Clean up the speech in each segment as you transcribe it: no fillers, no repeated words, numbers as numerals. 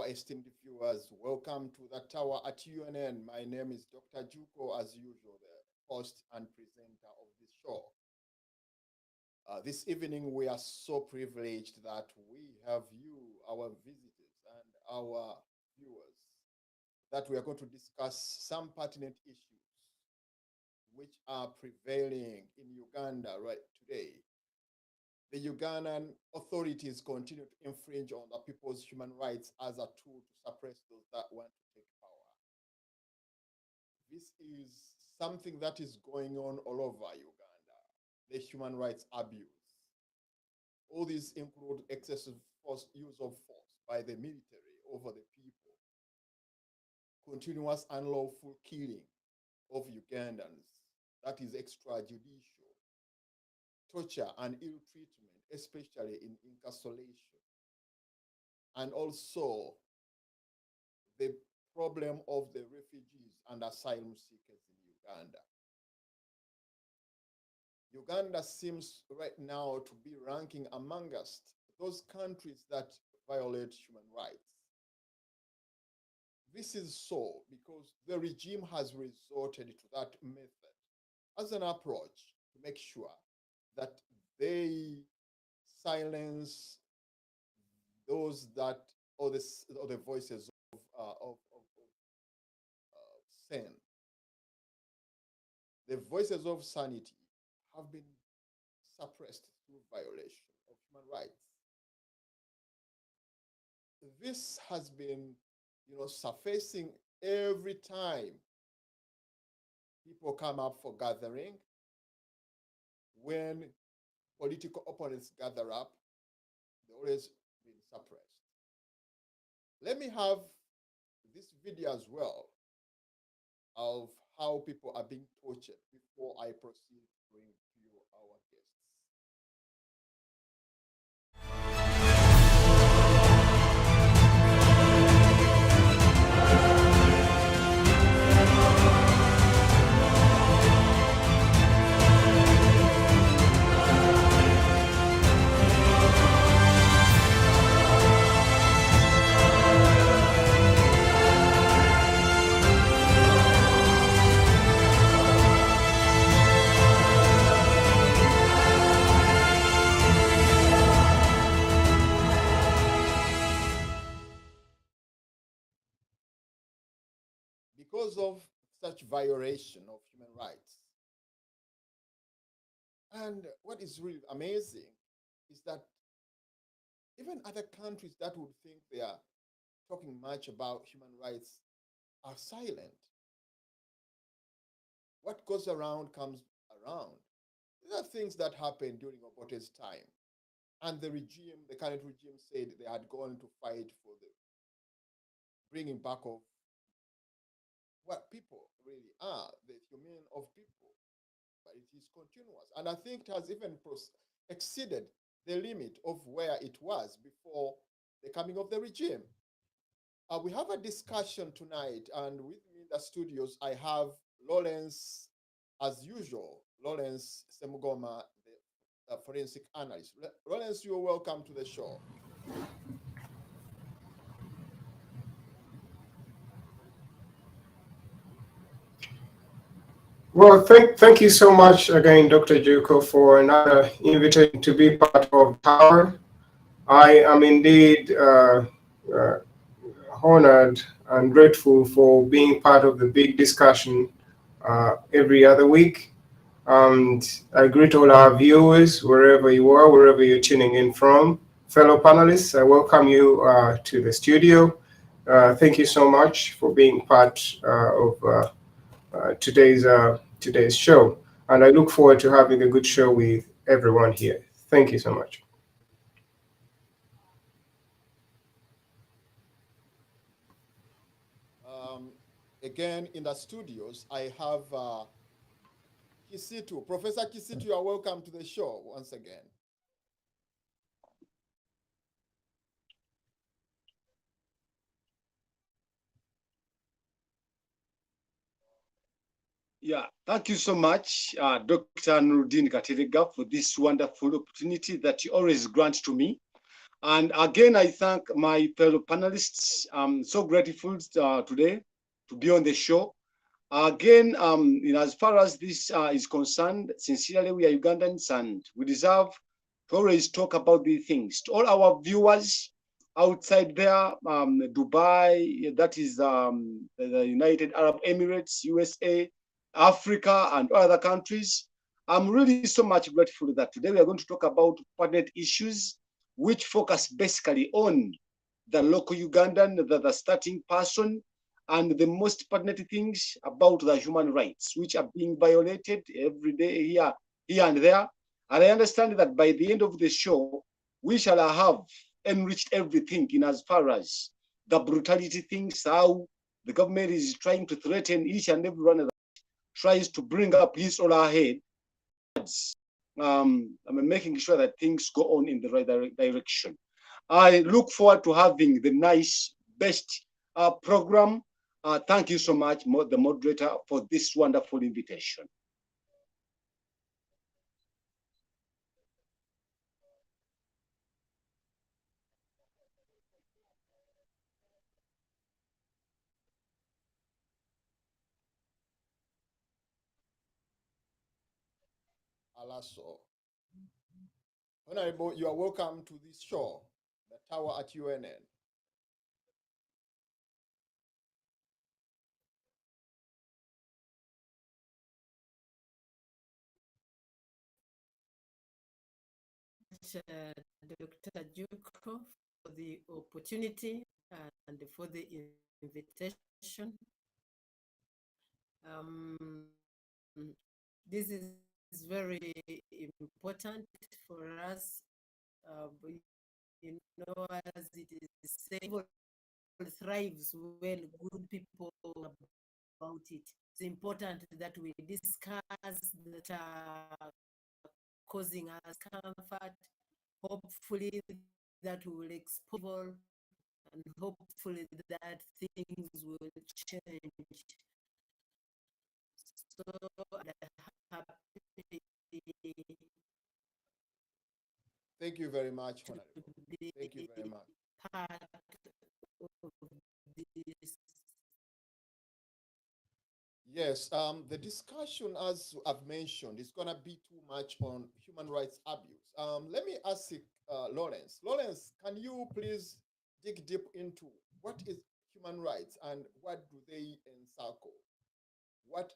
our esteemed viewers. Welcome to the tower at UNN. My name is Dr. Juko, as usual, the host and presenter of this show. This evening, we are so privileged that we have you, our visitors and our viewers, that we are going to discuss some pertinent issues which are prevailing in Uganda right today. The Ugandan authorities continue to infringe on the people's human rights as a tool to suppress those that want to take power. This is something that is going on all over Uganda, the human rights abuse. All these include excessive use of force by the military over the people, continuous unlawful killing of Ugandans, that is extrajudicial, torture and ill treatment, especially in incarceration, and also the problem of the refugees and asylum seekers in Uganda. Uganda seems right now to be ranking amongst those countries that violate human rights. This is so because the regime has resorted to that method as an approach to make sure that they silence those that, or the voices of sin. The voices of sanity have been suppressed through violation of human rights. This has been, surfacing every time people come up for gathering. When political opponents gather up, they've always been suppressed. Let me have this video as well of how people are being tortured before I proceed to bring to you our guests. Because of such violation of human rights. And what is really amazing is that even other countries that would think they are talking much about human rights are silent. What goes around comes around. These are things that happened during Obote's time. And the regime, the current regime, said they had gone to fight for the bringing back of what people really are, the humane of people. But it is continuous. And I think it has even exceeded the limit of where it was before the coming of the regime. We have a discussion tonight, and with me in the studios, I have Lawrence, as usual, Lawrence Semugoma, the forensic analyst. Lawrence, you're welcome to the show. Well, thank you so much again, Dr. Juko, for another invitation to be part of Tower. I am indeed honored and grateful for being part of the big discussion every other week. And I greet all our viewers, wherever you are, wherever you're tuning in from. Fellow panelists, I welcome you to the studio. Thank you so much for being part of today's show, and I look forward to having a good show with everyone here. Thank you so much. Again, in the studios, I have Kisitu. Professor Kisitu, you are welcome to the show once again. Yeah, thank you so much, Dr. Nurudin Katerega, for this wonderful opportunity that you always grant to me. And again, I thank my fellow panelists. I'm so grateful today to be on the show. Again, as far as this is concerned, sincerely, we are Ugandans and we deserve to always talk about these things. To all our viewers outside there, Dubai, that is the United Arab Emirates, USA, Africa, and other countries, I'm really so much grateful that today we are going to talk about pertinent issues which focus basically on the local Ugandan, the starting person, and the most pertinent things about the human rights, which are being violated every day here and there. And I understand that by the end of the show, we shall have enriched everything in as far as the brutality things, how the government is trying to threaten each and every one that tries to bring up his or her head. I'm making sure that things go on in the right direction. I look forward to having the nice, best program. Thank you so much, the moderator, for this wonderful invitation. Alaso. Honorable, you are welcome to this show, the Tower at UNN. Dr. Juko, for the opportunity and for the invitation. This is very important for us. As it is said, thrives when good people about it. It's important that we discuss that are causing us comfort. Hopefully that will expose and hopefully that things will change. So thank you very much, Honorable. Thank you very much. Part of this. Yes, the discussion, as I've mentioned, is going to be too much on human rights abuse. Let me ask Lawrence. Lawrence, can you please dig deep into what is human rights and what do they encircle? What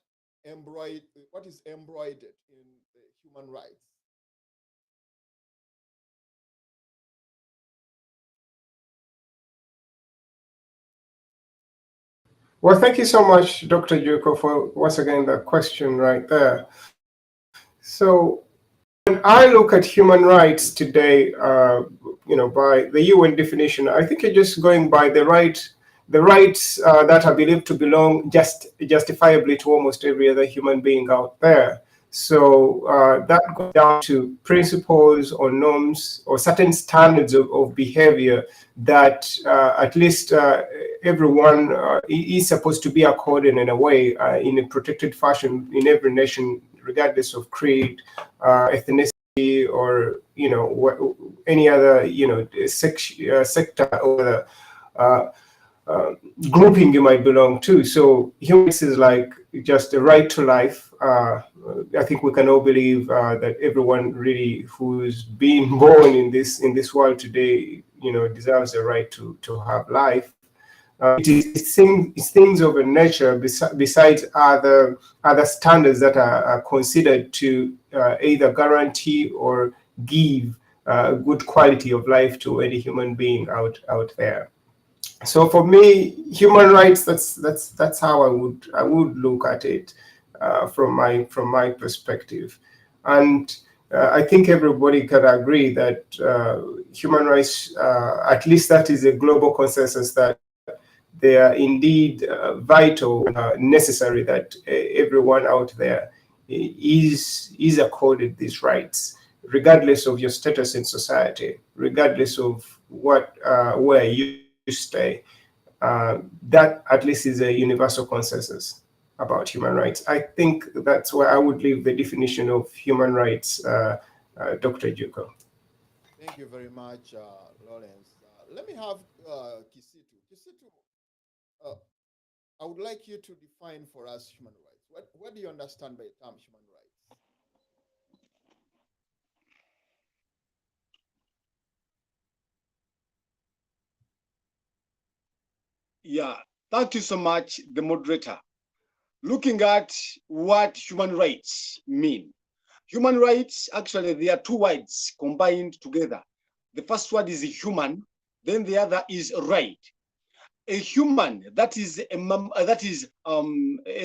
is embroidered in the human rights? Well, thank you so much, Dr. Juko, for once again the question right there. So when I look at human rights today, by the UN definition, I think you're just going by the rights that are believed to belong justifiably to almost every other human being out there. So that goes down to principles or norms or certain standards of behavior that at least everyone is supposed to be accorded in a way, in a protected fashion in every nation, regardless of creed, ethnicity, or any other sector or grouping you might belong to. So human rights is like just a right to life. I think we can all believe that everyone really who's being born in this world today, deserves the right to have life. It's things of a nature besides other standards that are considered to either guarantee or give good quality of life to any human being out there. So for me, human rights, that's how I would look at it from my perspective. And I think everybody can agree that human rights, at least that is a global consensus, that they are indeed vital, necessary, that everyone out there is accorded these rights, regardless of your status in society, regardless of where you stay. That at least is a universal consensus about human rights. I think that's where I would leave the definition of human rights, Dr. Juko. Thank you very much, Lawrence. Let me have Kisitu. Kisitu, uh, I would like you to define for us human rights. What do you understand by the term human rights? Yeah, thank you so much, the moderator. Looking at what human rights mean. Human rights, actually, there are two words combined together. The first word is human, then the other is right. A human, that is a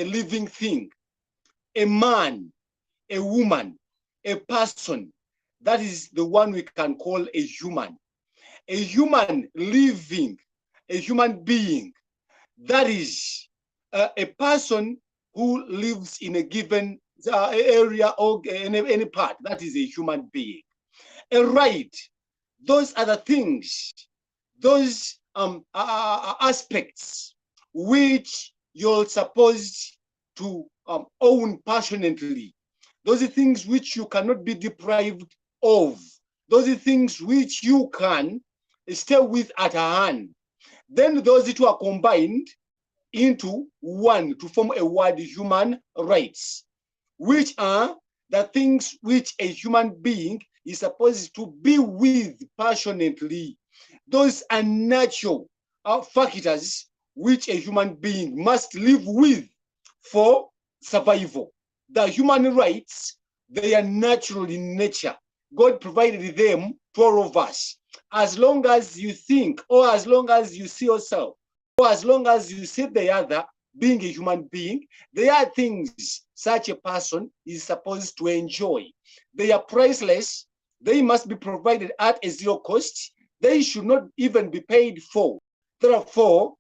living thing. A man, a woman, a person, that is the one we can call a human. A human living, a human being, that is a person who lives in a given area or any part. That is a human being. A right, those are the things, those aspects which you're supposed to own passionately. Those are things which you cannot be deprived of. Those are things which you can stay with at hand. Then those two are combined into one to form a word, human rights, which are the things which a human being is supposed to be with passionately. Those are natural factors which a human being must live with for survival. The human rights, they are natural in nature. God provided them to all of us. As long as you think, or as long as you see yourself, or as long as you see the other being a human being, there are things such a person is supposed to enjoy. They are priceless. They must be provided at a zero cost. They should not even be paid for. Therefore,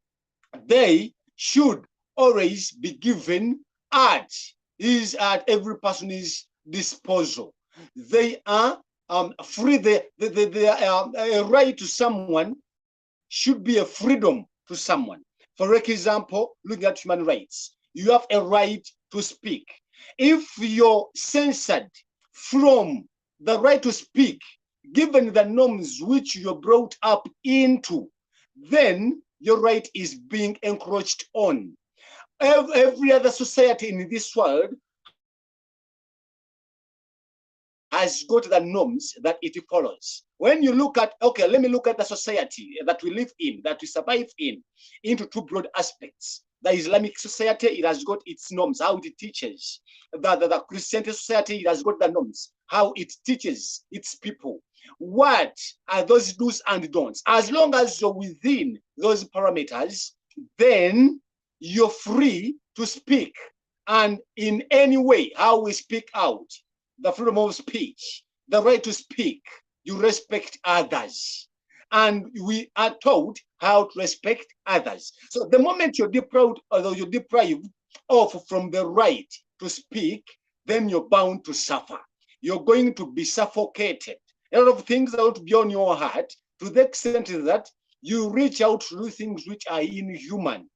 they should always be given at every person's disposal. They are free. A right to someone should be a freedom to someone. For example, looking at human rights, you have a right to speak. If you're censored from the right to speak, given the norms which you're brought up into, then your right is being encroached on. Every other society in this world has got the norms that it follows. When you look at, okay, let me look at the society that we live in, that we survive in, into two broad aspects. The Islamic society, it has got its norms, how it teaches. The Christian society, it has got the norms, how it teaches its people. What are those do's and don'ts? As long as you're within those parameters, then you're free to speak. And in any way, how we speak out, the freedom of speech, the right to speak, you respect others. And we are taught how to respect others. So the moment you're deprived, although you're deprived of from the right to speak, then you're bound to suffer. You're going to be suffocated. A lot of things are going to be on your heart to the extent that you reach out to do things which are inhuman.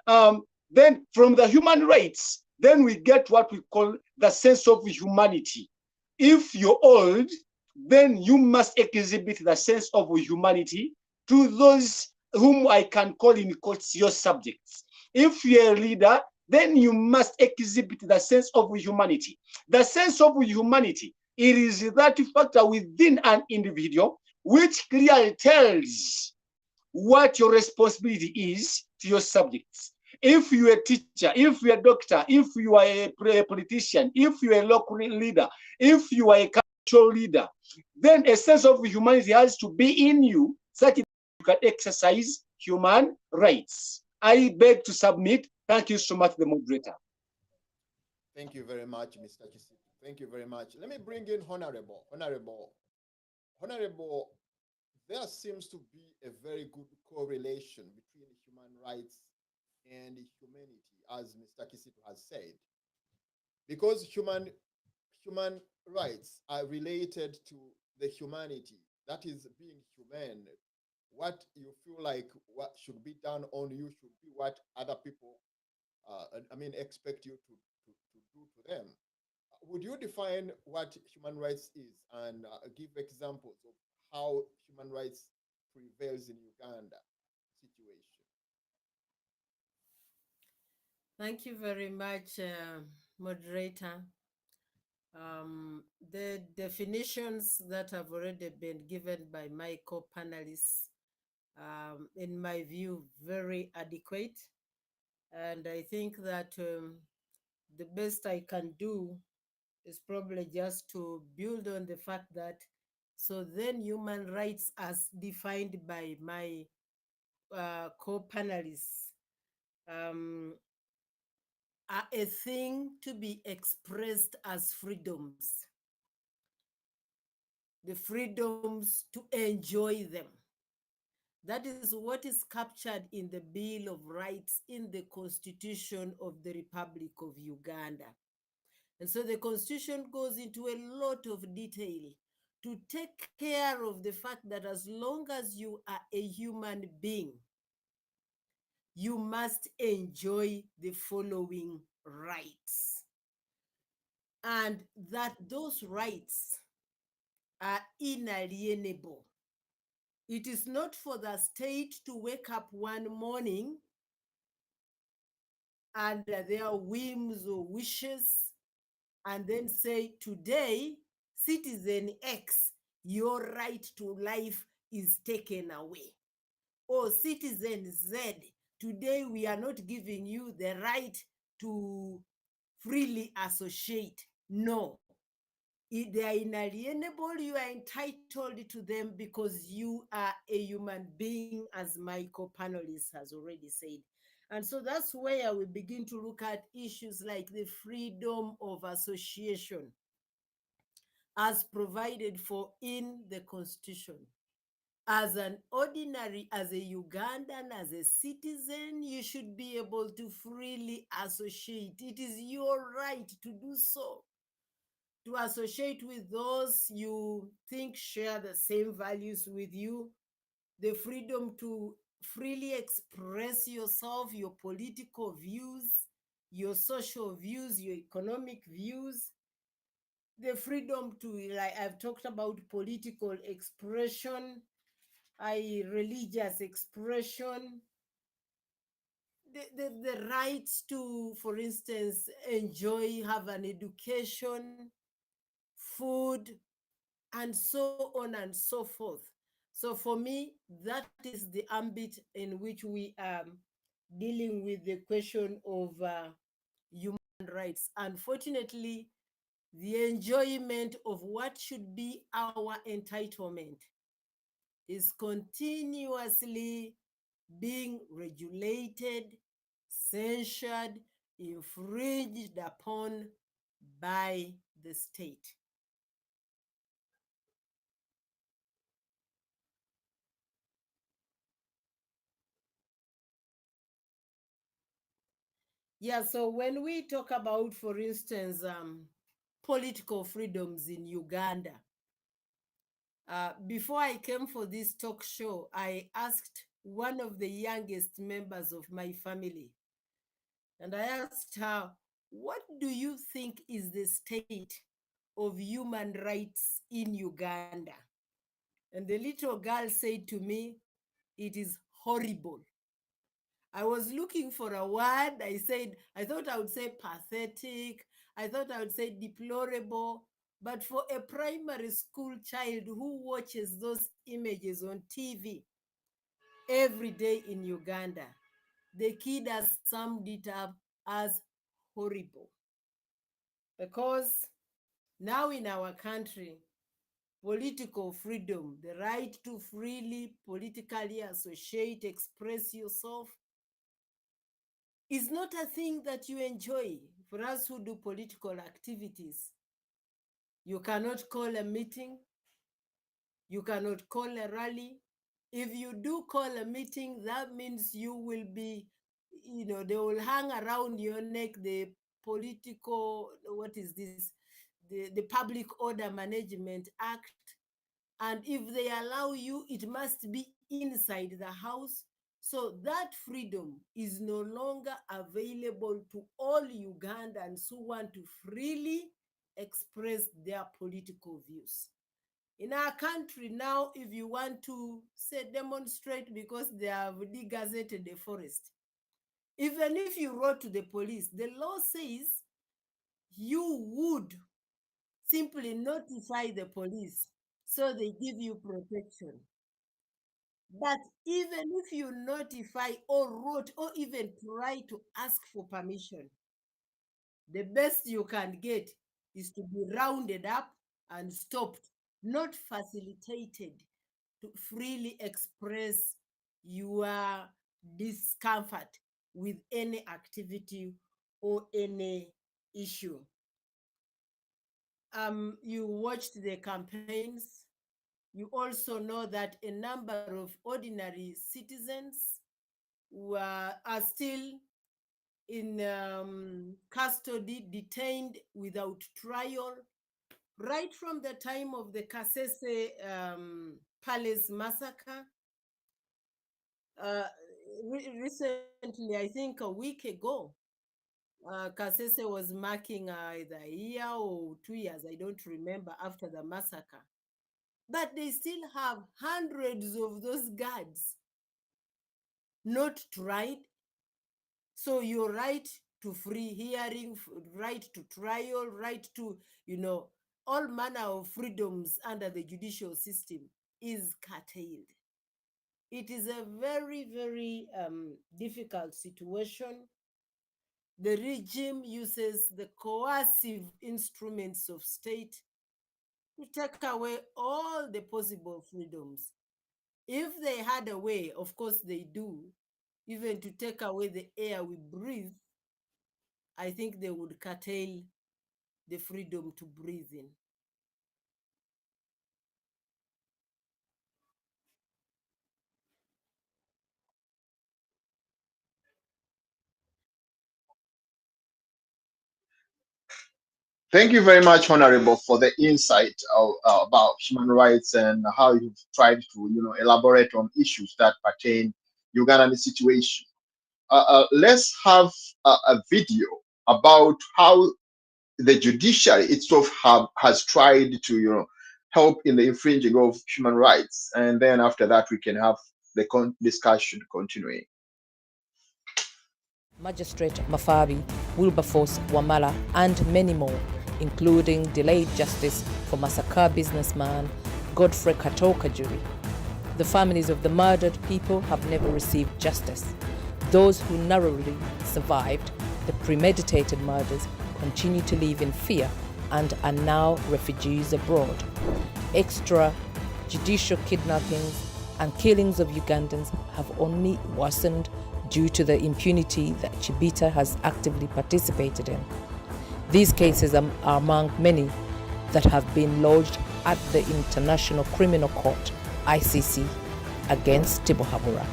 Then from the human rights, then we get what we call the sense of humanity. If you're old, then you must exhibit the sense of humanity to those whom I can call in quotes your subjects. If you're a leader, then you must exhibit the sense of humanity. The sense of humanity, it is that factor within an individual which clearly tells what your responsibility is to your subjects. If you're a teacher, if you're a doctor, if you are a politician, if you're a local leader, if you are a cultural leader, then a sense of humanity has to be in you such that you can exercise human rights. I beg to submit. Thank you so much, the moderator. Thank you very much, Mr. Kisitu. Thank you very much. Let me bring in Honorable. Honorable, there seems to be a very good correlation between human rights and humanity, as Mr. Kisitu has said, because human rights are related to the humanity, that is being human. What you feel like what should be done on you should be what other people, expect you to do to them. Would you define what human rights is and give examples of how human rights prevails in Uganda situation. Thank you very much, moderator. The definitions that have already been given by my co-panelists, in my view, very adequate. And I think that the best I can do is probably just to build on the fact that so then human rights as defined by my co-panelists are a thing to be expressed as freedoms, the freedoms to enjoy them. That is what is captured in the Bill of Rights in the Constitution of the Republic of Uganda. And so the Constitution goes into a lot of detail to take care of the fact that as long as you are a human being, you must enjoy the following rights. And that those rights are inalienable. It is not for the state to wake up one morning under their whims or wishes and then say, today, citizen X, your right to life is taken away. Or citizen Z, today we are not giving you the right to freely associate. No. If they are inalienable, you are entitled to them because you are a human being, as my co-panelist has already said. And so that's where we begin to look at issues like the freedom of association as provided for in the Constitution. As an ordinary, as a Ugandan, as a citizen, you should be able to freely associate. It is your right to do so, to associate with those you think share the same values with you, the freedom to freely express yourself, your political views, your social views, your economic views, the freedom to, like I've talked about, political expression, religious expression, the rights to, for instance, enjoy, have an education, food, and so on and so forth. So for me, that is the ambit in which we are dealing with the question of human rights. Unfortunately, the enjoyment of what should be our entitlement is continuously being regulated, censured, infringed upon by the state. Yeah, so when we talk about, for instance, political freedoms in Uganda, before I came for this talk show, I asked one of the youngest members of my family, and I asked her, what do you think is the state of human rights in Uganda? And the little girl said to me, it is horrible. I was looking for a word. I thought I would say pathetic. I thought I would say deplorable. But for a primary school child who watches those images on TV every day in Uganda, the kid has summed it up as horrible. Because now in our country, political freedom, the right to freely politically associate, express yourself, is not a thing that you enjoy. For us who do political activities, you cannot call a meeting, you cannot call a rally. If you do call a meeting, that means you will be, they will hang around your neck the political, what is this? The Public Order Management Act. And if they allow you, it must be inside the house. So that freedom is no longer available to all Ugandans who want to freely express their political views. In our country now, if you want to say demonstrate because they have degazetted the forest, even if you wrote to the police, the law says you would simply notify the police so they give you protection. But even if you notify or wrote or even try to ask for permission, the best you can get is to be rounded up and stopped, not facilitated to freely express your discomfort with any activity or any issue. You watched the campaigns. You also know that a number of ordinary citizens are still in custody, detained without trial, right from the time of the Kasese Palace massacre. Recently, I think a week ago, Kasese was marking either a year or 2 years, I don't remember, after the massacre. But they still have hundreds of those guards not tried. So your right to free hearing, right to trial, right to, all manner of freedoms under the judicial system is curtailed. It is a very, very difficult situation. The regime uses the coercive instruments of state to take away all the possible freedoms. If they had a way, of course they do, even to take away the air we breathe, I think they would curtail the freedom to breathe in. Thank you very much, Honorable, for the insight about human rights and how you've tried to, elaborate on issues that pertain Ugandan situation. Let's have a video about how the judiciary itself has tried to, help in the infringing of human rights, and then after that we can have the discussion continuing. Magistrate Mafabi, Wilberforce Wamala, and many more, including delayed justice for massacre businessman Godfrey Katokajuri. The families of the murdered people have never received justice. Those who narrowly survived the premeditated murders continue to live in fear and are now refugees abroad. Extrajudicial kidnappings and killings of Ugandans have only worsened due to the impunity that Chibita has actively participated in. These cases are among many that have been lodged at the International Criminal Court, ICC, against Tibuhaburra.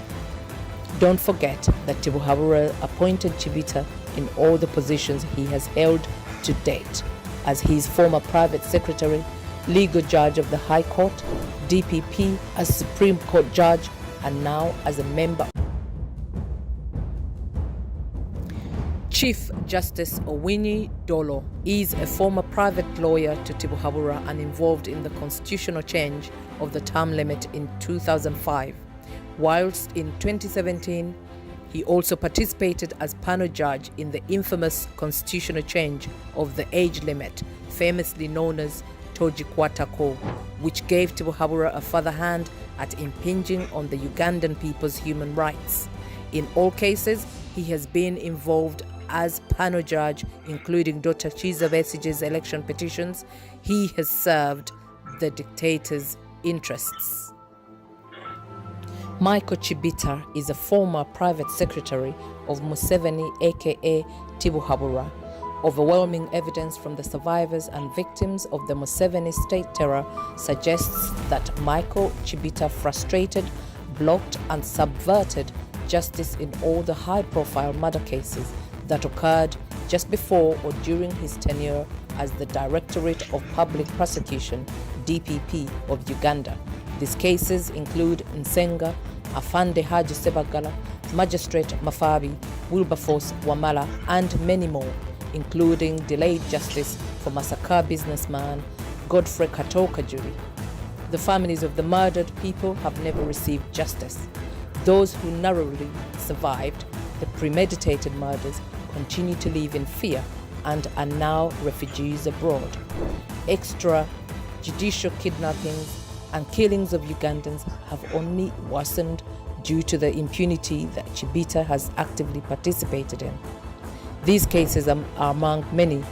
Don't forget that Tibuhaburra appointed Chibita in all the positions he has held to date, as his former private secretary, legal judge of the High Court, DPP, as Supreme Court judge, and now as a member. Chief Justice Owini Dolo is a former private lawyer to Tibuhaburra and involved in the constitutional change of the term limit in 2005. Whilst in 2017, he also participated as panel judge in the infamous constitutional change of the age limit, famously known as Tojikwatako, which gave Tibuhaburra a further hand at impinging on the Ugandan people's human rights. In all cases, he has been involved as panel judge, including Dr. Chiza Besige's election petitions. He has served the dictator's interests. Michael Chibita is a former private secretary of Museveni, aka Tibuhaburra. Overwhelming evidence from the survivors and victims of the Museveni state terror suggests that Michael Chibita frustrated, blocked, and subverted justice in all the high-profile murder cases that occurred just before or during his tenure as the Directorate of Public Prosecution, DPP, of Uganda. These cases include Nsenga, Afande Haji Sebagala, Magistrate Mafabi, Wilberforce Wamala, and many more, including delayed justice for massacre businessman Godfrey Katokajuri. The families of the murdered people have never received justice. Those who narrowly survived the premeditated murders continue to live in fear and are now refugees abroad. Extrajudicial kidnappings and killings of Ugandans have only worsened due to the impunity that Chibita has actively participated in. These cases are among many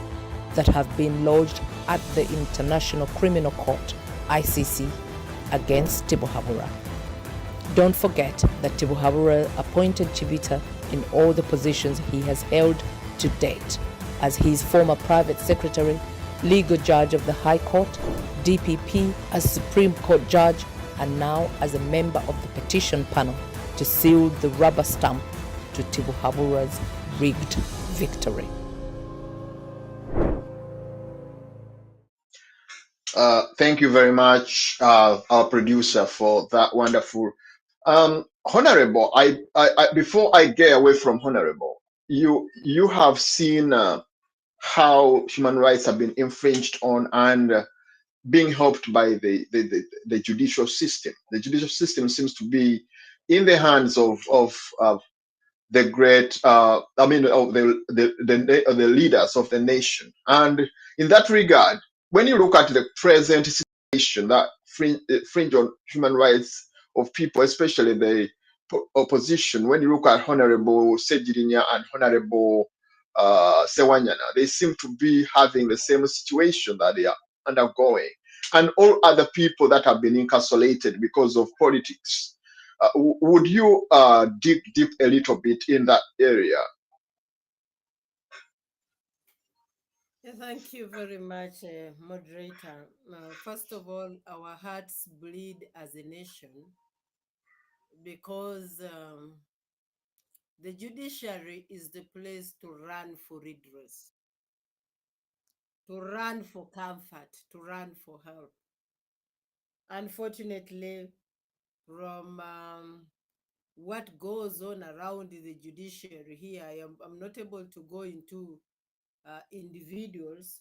that have been lodged at the International Criminal Court, ICC, against Tibuhaburwa. Don't forget that Tibuhaburwa appointed Chibita in all the positions he has held to date, as his former private secretary, legal judge of the High Court, DPP, as Supreme Court judge, and now as a member of the petition panel to seal the rubber stamp to Tibuhaburwa's rigged victory. Thank you very much, our producer, for that wonderful. Honorable, I before I get away from Honorable, you have seen how human rights have been infringed on and being helped by the judicial system. The judicial system seems to be in the hands of the great, of the leaders of the nation. And in that regard, when you look at the present situation that fringe on human rights of people, especially the opposition, when you look at Honorable Sejirinya and Honorable Sewanyana, they seem to be having the same situation that they are undergoing, and all other people that have been incarcerated because of politics. Would you dig deep a little bit in that area? Yeah, thank you very much, moderator. First of all, our hearts bleed as a nation because the judiciary is the place to run for redress, to run for comfort, to run for help. Unfortunately, from what goes on around the judiciary here, I'm not able to go into individuals,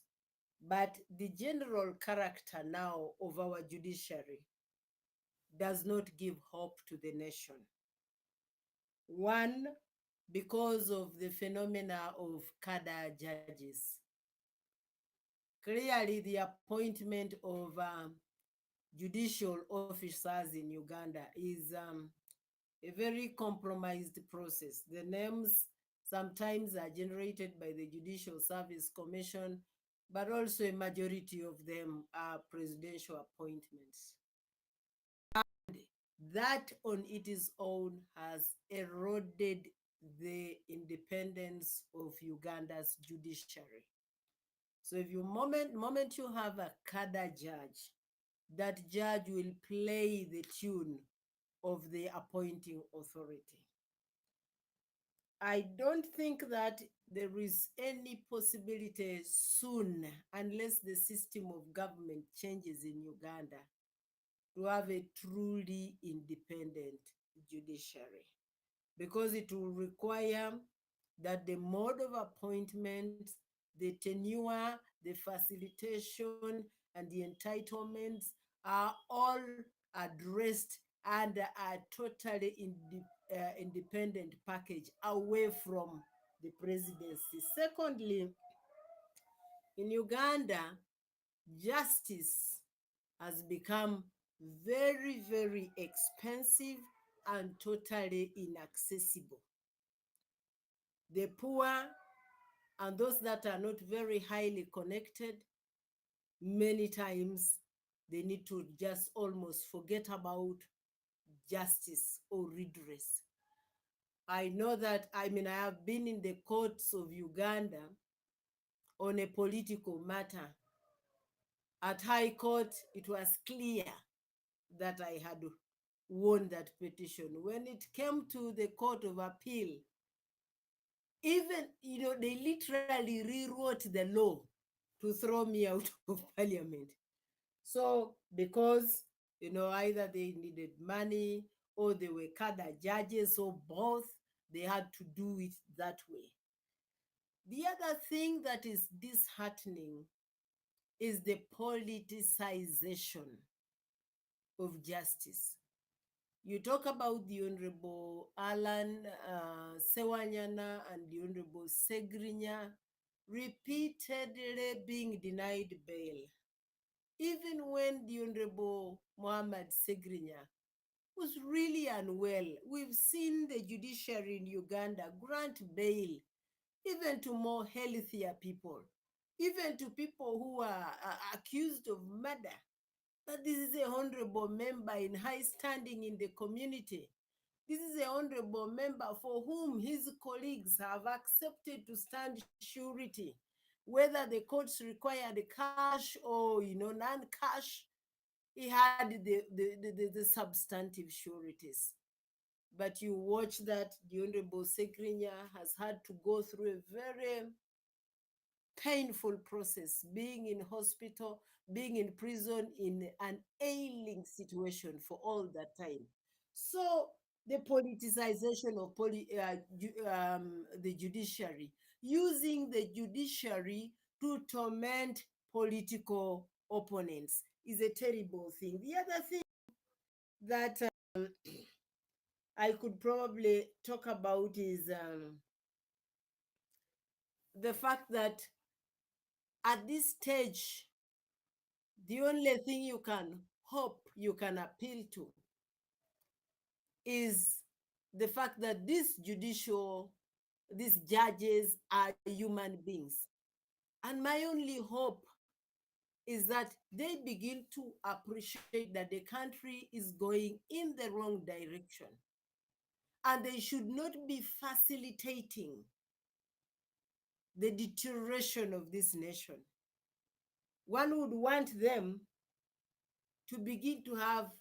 but the general character now of our judiciary does not give hope to the nation. One, because of the phenomena of cadre judges. Clearly, the appointment of judicial officers in Uganda is a very compromised process. The names sometimes are generated by the Judicial Service Commission, but also a majority of them are presidential appointments. And that on its own has eroded the independence of Uganda's judiciary. So if you moment you have a cadre judge, that judge will play the tune of the appointing authority. I don't think that there is any possibility soon, unless the system of government changes in Uganda, to have a truly independent judiciary, because it will require that the mode of appointment, the tenure, the facilitation, and the entitlements are all addressed and a totally independent package away from the presidency. Secondly, in Uganda, justice has become very, very expensive and totally inaccessible. The poor and those that are not very highly connected, many times they need to just almost forget about justice or redress. I know that, I have been in the courts of Uganda on a political matter. At High Court, it was clear that I had won that petition. When it came to the Court of Appeal, even, they literally rewrote the law to throw me out of parliament. So because, either they needed money or they were cadre judges or both, they had to do it that way. The other thing that is disheartening is the politicization of justice. You talk about the Honorable Alan Sewanyana and the Honorable Segrinya repeatedly being denied bail. Even when the Honorable Mohammed Segrinya was really unwell, we've seen the judiciary in Uganda grant bail even to more healthier people, even to people who are accused of murder. But this is a honorable member in high standing in the community. This is a honorable member for whom his colleagues have accepted to stand surety, whether the courts required cash or non-cash. He had the substantive sureties. But you watch that the Honorable Sekrinya has had to go through a very painful process, being in hospital, being in prison in an ailing situation for all that time. So the politicization of the judiciary, using the judiciary to torment political opponents, is a terrible thing. The other thing that I could probably talk about is the fact that at this stage, the only thing you can hope, you can appeal to, is the fact that these judges are human beings. And my only hope is that they begin to appreciate that the country is going in the wrong direction. And they should not be facilitating the deterioration of this nation. One would want them to begin to have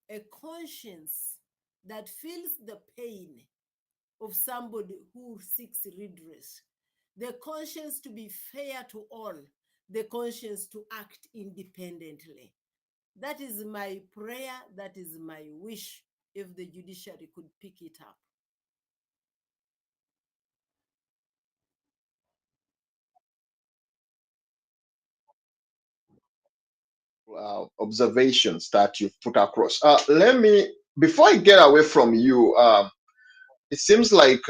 a conscience that feels the pain of somebody who seeks redress, the conscience to be fair to all, the conscience to act independently. That is my prayer, that is my wish, if the judiciary could pick it up. Observations that you've put across. Let me, before I get away from you, it seems like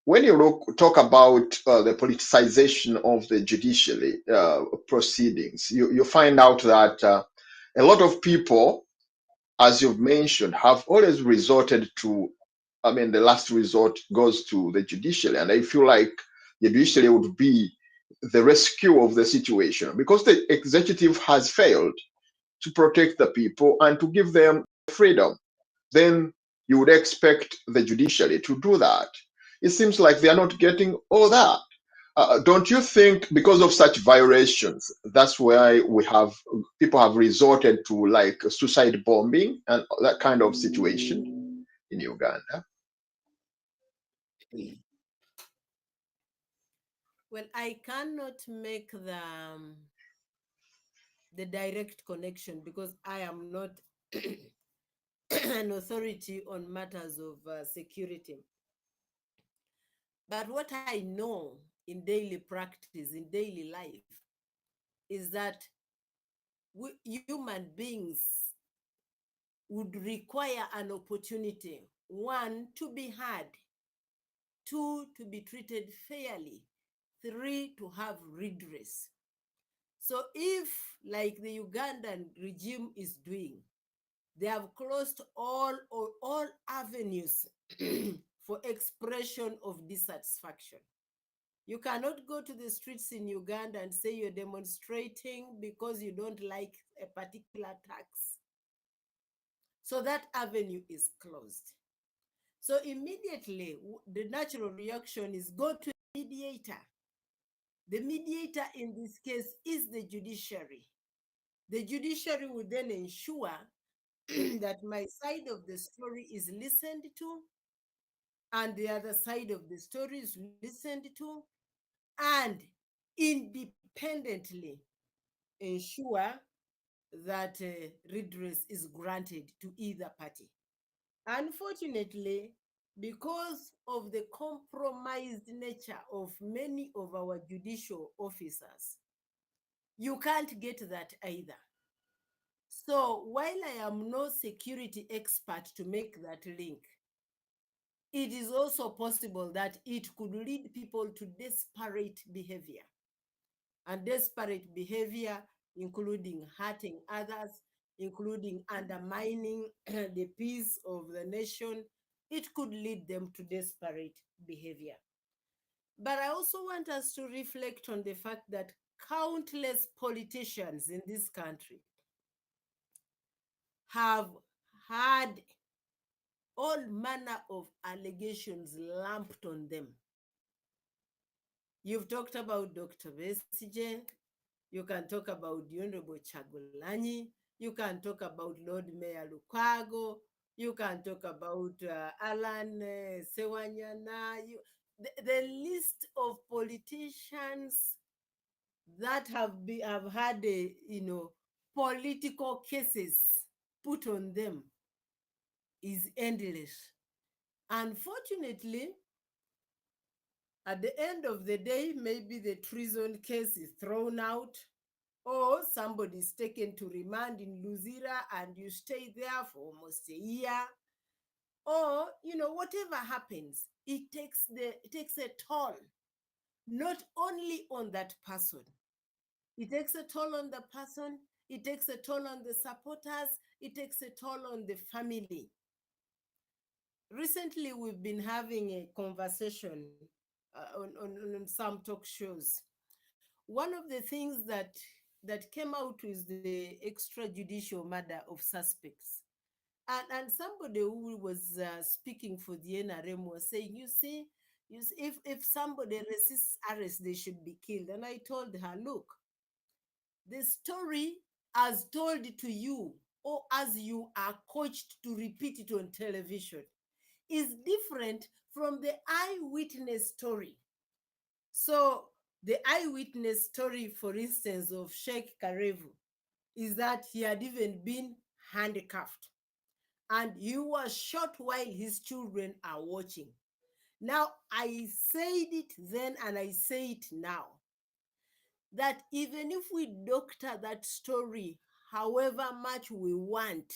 when you talk about the politicization of the judiciary proceedings, you find out that a lot of people, as you've mentioned, have always resorted to, I mean, the last resort goes to the judiciary. And I feel like the judiciary would be the rescue of the situation because the executive has failed to protect the people and to give them freedom. Then you would expect the judiciary to do that. It seems like they are not getting all that. Don't you think because of such violations, that's why people have resorted to like suicide bombing and that kind of situation in Uganda? Well, I cannot make the direct connection because I am not an authority on matters of security. But what I know in daily practice, in daily life, is that human beings would require an opportunity, one, to be heard, two, to be treated fairly, three, to have redress. So if, like the Ugandan regime is doing, they have closed all avenues for expression of dissatisfaction. You cannot go to the streets in Uganda and say you're demonstrating because you don't like a particular tax. So that avenue is closed. So immediately, the natural reaction is go to a mediator. The mediator in this case is the judiciary. The judiciary would then ensure that my side of the story is listened to and the other side of the story is listened to, and independently ensure that redress is granted to either party. Unfortunately, because of the compromised nature of many of our judicial officers, you can't get that either. So while I am no security expert to make that link, it is also possible that it could lead people to desperate behavior. And desperate behavior, including hurting others, including undermining the peace of the nation, it could lead them to desperate behavior. But I also want us to reflect on the fact that countless politicians in this country have had all manner of allegations lumped on them. You've talked about Dr. Besigye, you can talk about the Honorable Chagulanyi, you can talk about Lord Mayor Lukwago, you can talk about Alan Sewanyana. The list of politicians that have had political cases put on them is endless. Unfortunately, at the end of the day, maybe the treason case is thrown out, or somebody is taken to remand in Luzira and you stay there for almost a year, or whatever happens, it takes a toll, not only on that person. It takes a toll on the person, it takes a toll on the supporters, it takes a toll on the family. Recently, we've been having a conversation on some talk shows. One of the things that came out is the extrajudicial murder of suspects. And somebody who was speaking for the NRM was saying, you see, if somebody resists arrest, they should be killed. And I told her, look, the story as told to you, or as you are coached to repeat it on television, is different from the eyewitness story. So the eyewitness story, for instance, of Sheikh Karevu is that he had even been handcuffed and he was shot while his children are watching. Now, I said it then and I say it now, that even if we doctor that story however much we want,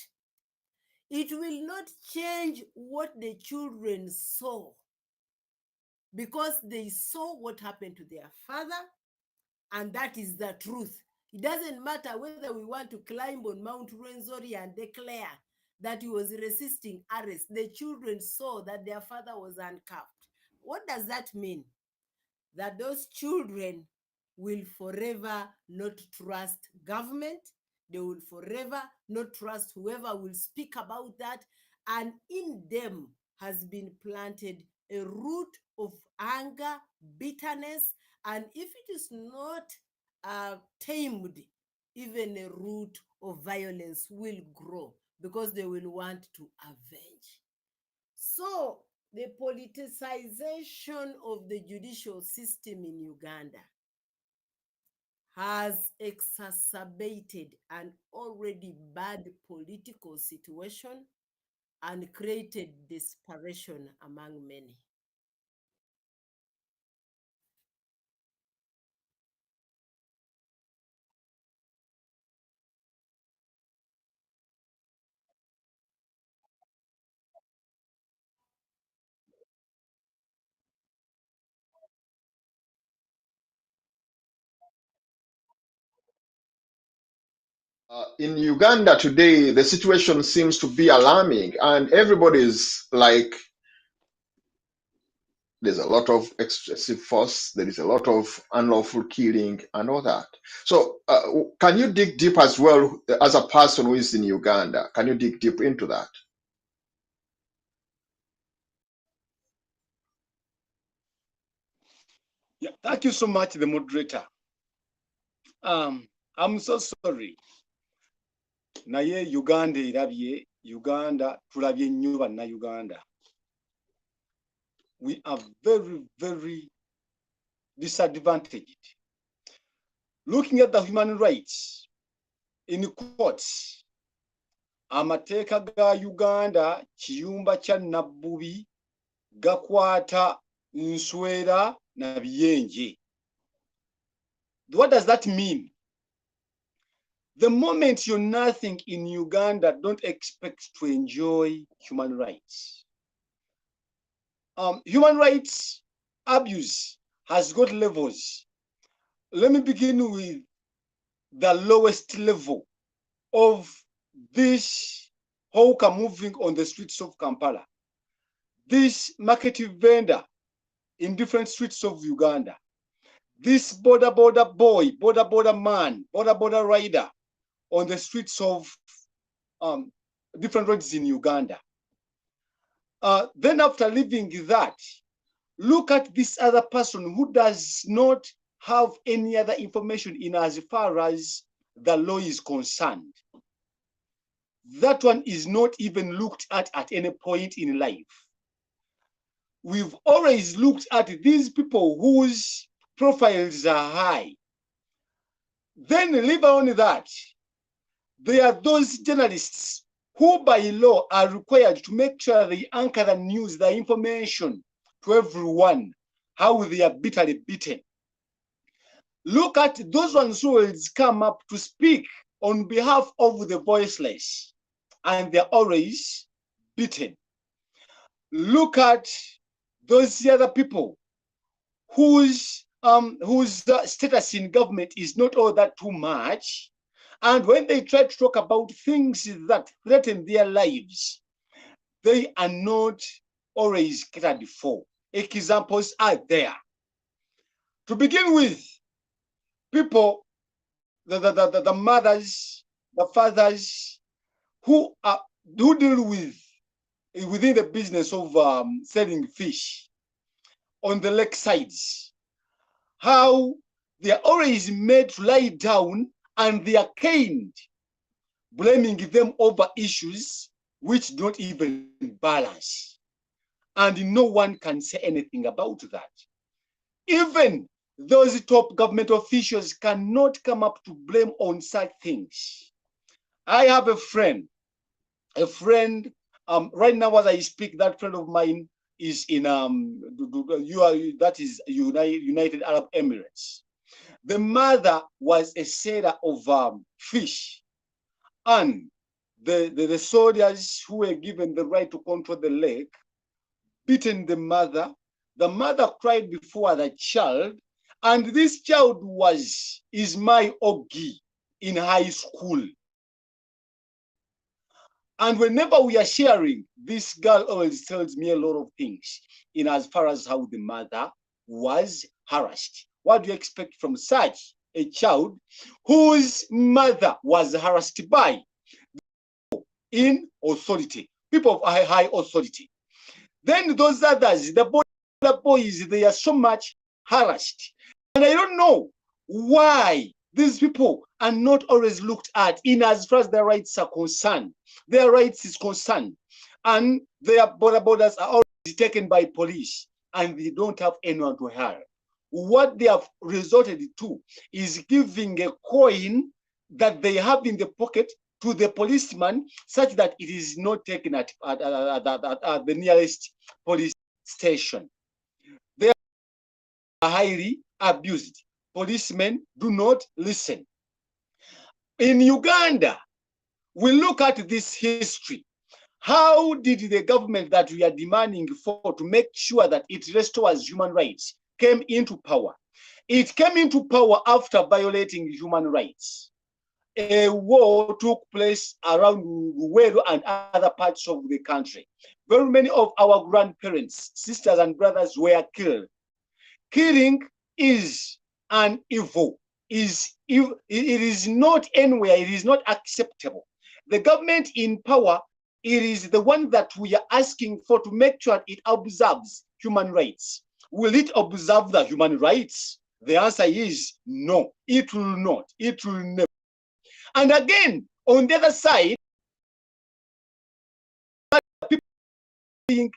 it will not change what the children saw, because they saw what happened to their father, and that is the truth. It doesn't matter whether we want to climb on Mount Rwenzori and declare that he was resisting arrest. The children saw that their father was handcuffed. What does that mean? That those children will forever not trust government. They will forever not trust whoever will speak about that. And in them has been planted a root of anger, bitterness, and if it is not tamed, even a root of violence will grow because they will want to avenge. So the politicization of the judicial system in Uganda has exacerbated an already bad political situation and created desperation among many. In Uganda today, the situation seems to be alarming, and everybody's like, there's a lot of excessive force, there is a lot of unlawful killing and all that. So can you dig deep as well, as a person who is in Uganda? Can you dig deep into that? Yeah, thank you so much, the moderator. I'm so sorry. Naye Uganda irabye, Uganda tulabye nnyo banna Uganda. We are very, very disadvantaged. Looking at the human rights in courts, amateeka ga Uganda kiyumba kya nabbubi gakwata nswera na biyenje. What does that mean? The moment you're nothing in Uganda, don't expect to enjoy human rights. Human rights abuse has got levels. Let me begin with the lowest level of this hawker moving on the streets of Kampala. This market vendor in different streets of Uganda. This border boy, border man, border rider on the streets of different roads in Uganda. Then after leaving that, look at this other person who does not have any other information in as far as the law is concerned. That one is not even looked at any point in life. We've always looked at these people whose profiles are high. Then leave on that, there are those journalists who by law are required to make sure they anchor the news, the information to everyone, how they are bitterly beaten. Look at those ones who will come up to speak on behalf of the voiceless, and they're always beaten. Look at those other people whose status in government is not all that too much, and when they try to talk about things that threaten their lives, they are not always catered for. Examples are there. To begin with, people, the mothers, the fathers who deal within the business of selling fish on the lake sides, how they are always made to lie down and they are caned, blaming them over issues which don't even balance. And no one can say anything about that. Even those top government officials cannot come up to blame on such things. I have a friend, right now as I speak, that friend of mine is in that is United Arab Emirates. The mother was a seller of fish, and the soldiers who were given the right to control the lake beaten the mother. The mother cried before the child, and this child is my Ogi in high school. And whenever we are sharing, this girl always tells me a lot of things in as far as how the mother was harassed. What do you expect from such a child whose mother was harassed by in authority, people of high authority? Then those others, the boys, they are so much harassed. And I don't know why these people are not always looked at in as far as their rights are concerned. Their rights is concerned. And their borders are always taken by police and they don't have anyone to help. What they have resorted to is giving a coin that they have in the pocket to the policeman such that it is not taken at the nearest police station. They are highly abused. Policemen do not listen. In Uganda, we look at this history. How did the government that we are demanding for to make sure that it restores human rights came into power? It came into power after violating human rights. A war took place around Luweero and other parts of the country. Very many of our grandparents, sisters and brothers were killed. Killing is an evil. It is not anywhere. It is not acceptable. The government in power, it is the one that we are asking for to make sure it observes human rights. Will it observe the human rights? The answer is no, it will not. It will never. And again, on the other side, people being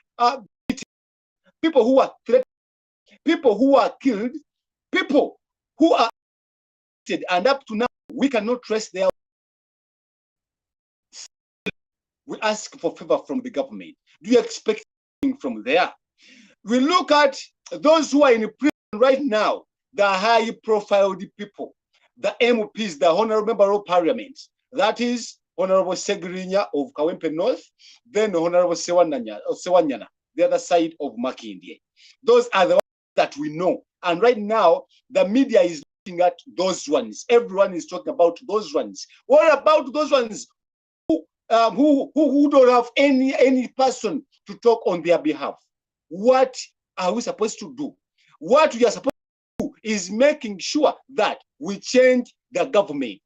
people who are threatened, people who are killed, people who are arrested, and up to now, we cannot trace their. We ask for favor from the government. Do you expect anything from there? We look at those who are in prison right now, the high-profile people. the MPs, the Honorable Member of Parliament, that is Honorable Segirinya of Kawempe North, then Honorable Sewanyana, the other side of Makindye. Those are the ones that we know. And right now, the media is looking at those ones. Everyone is talking about those ones. What about those ones who don't have any person to talk on their behalf? What are we supposed to do? What we are supposed to do is making sure that we change the government.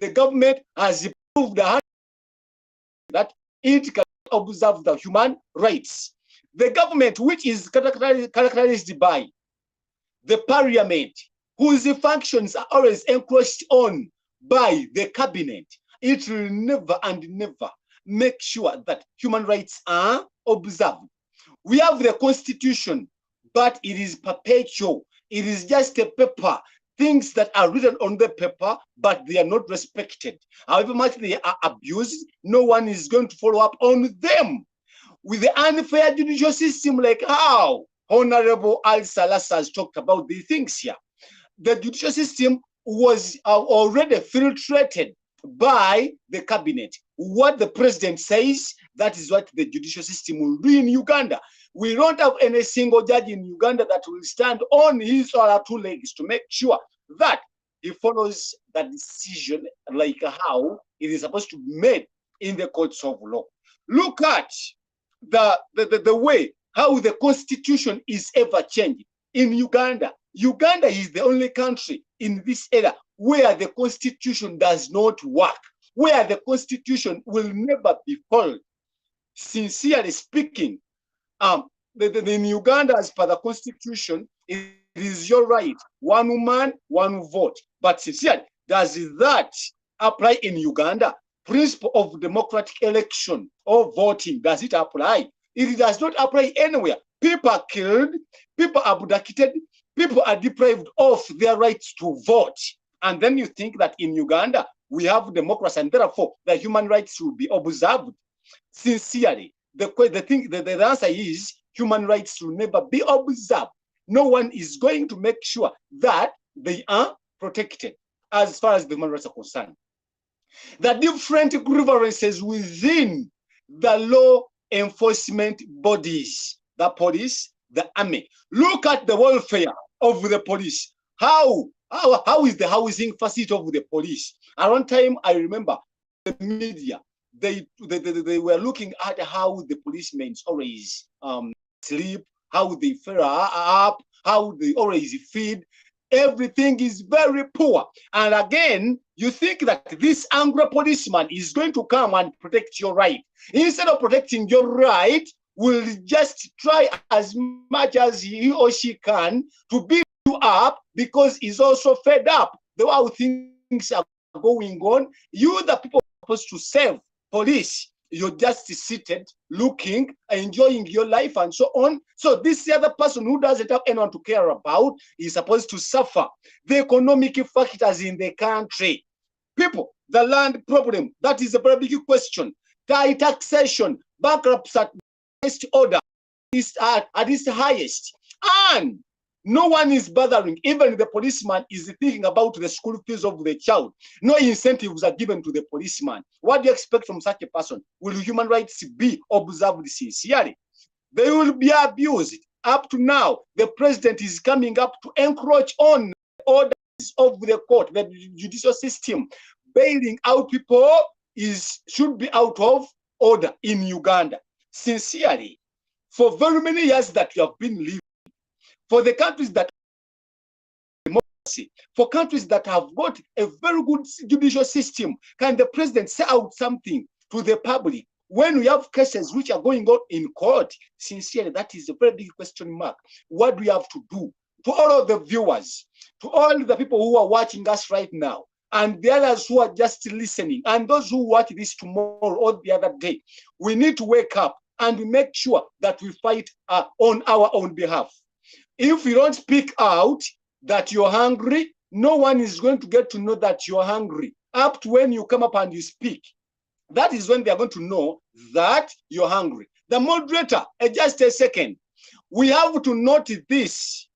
The government has proved that it can observe the human rights. The government, which is characterized by the parliament, whose functions are always encroached on by the cabinet, it will never and never make sure that human rights are observed. We have the constitution, but it is perpetual. It is just a paper, things that are written on the paper, but they are not respected. However much they are abused, no one is going to follow up on them. With the unfair judicial system, like how Honorable Al Salas has talked about these things here, the judicial system was already filtrated by the cabinet. What the president says, that is what the judicial system will do in Uganda. We don't have any single judge in Uganda that will stand on his or her two legs to make sure that he follows the decision like how it is supposed to be made in the courts of law. Look at the way how the constitution is ever changed in Uganda. Uganda is the only country in this era where the constitution does not work, where the constitution will never be followed. Sincerely speaking, in Uganda, as per the constitution, it is your right, one woman, one vote. But sincerely, does that apply in Uganda? Principle of democratic election or voting, does it apply? It does not apply anywhere. People are killed, people are abducted, people are deprived of their rights to vote. And then you think that in Uganda, we have democracy and therefore the human rights will be observed. Sincerely, the answer is human rights will never be observed. No one is going to make sure that they are protected as far as the human rights are concerned. The different grievances within the law enforcement bodies, the police, the army. Look at the welfare of the police. How is the housing facility of the police? Around time, I remember the media, they were looking at how the policemen always sleep, how they fare up, how they always feed. Everything is very poor. And again, you think that this angry policeman is going to come and protect your right. Instead of protecting your right, will just try as much as he or she can to beat you up because he's also fed up the way things are going on. You, the people supposed to serve police, you're just seated, looking, enjoying your life and so on. So this other person who doesn't have anyone to care about is supposed to suffer the economic factors in the country. People, the land problem, that is a very big question. Taxation, bankruptcy at highest order is at its highest. And no one is bothering. Even the policeman is thinking about the school fees of the child. No incentives are given to the policeman. What do you expect from such a person? Will human rights be observed sincerely? They will be abused. Up to now, the president is coming up to encroach on orders of the court, the judicial system. Bailing out people should be out of order in Uganda. Sincerely, for very many years that we have been living, for the countries that democracy, for countries that have got a very good judicial system, can the president say out something to the public when we have cases which are going on in court? Sincerely, that is a very big question mark. What do we have to do? To all of the viewers, to all the people who are watching us right now, and the others who are just listening, and those who watch this tomorrow or the other day, we need to wake up and make sure that we fight on our own behalf. If you don't speak out that you're hungry, no one is going to get to know that you're hungry. Up to when you come up and you speak, that is when they are going to know that you're hungry. The moderator, just a second. We have to note this,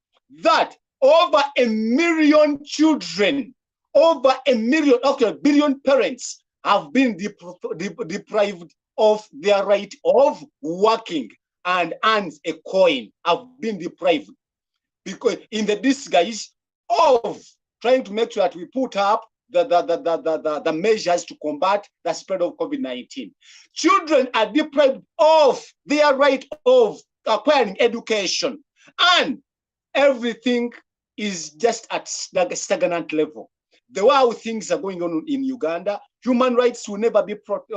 that over 1 million children over a million, okay, a billion parents have been deprived of their right of working and earns a coin, have been deprived because in the disguise of trying to make sure that we put up the measures to combat the spread of COVID-19. Children are deprived of their right of acquiring education, and everything is just at a stagnant level. The way how things are going on in Uganda, human rights will never be provided,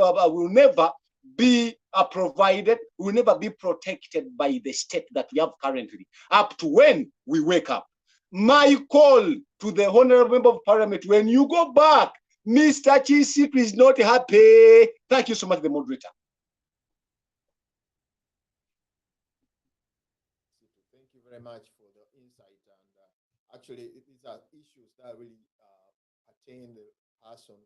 will never be protected by the state that we have currently, up to when we wake up. My call to the Honorable Member of Parliament, when you go back, Mr. Kisitu is not happy. Thank you so much, the moderator. Thank you very much for the insight. And actually, these are issues that really pertain the person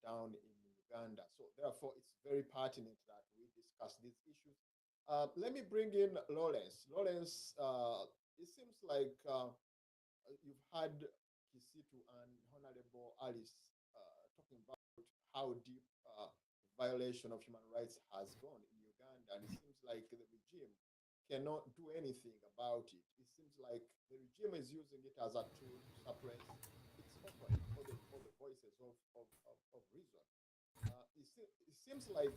down in Uganda. So therefore, it's very pertinent that we discuss these issues. Let me bring in Lawrence. Lawrence, it seems like you've had Kisitu and Honorable Alice talking about how deep violation of human rights has gone in Uganda, and it seems like the regime cannot do anything about it. It seems like the regime is using it as a tool to suppress its opponent or the voices of reason. It seems like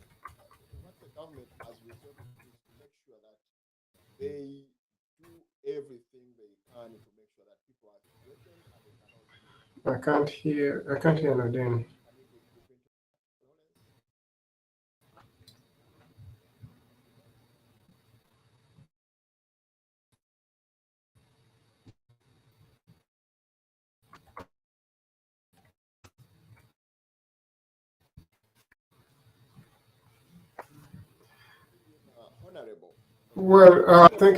what the government has resolved is to make sure that they do everything they can to make sure that people are threatened and they cannot. I can't hear Nadine. Honorable. Well, thank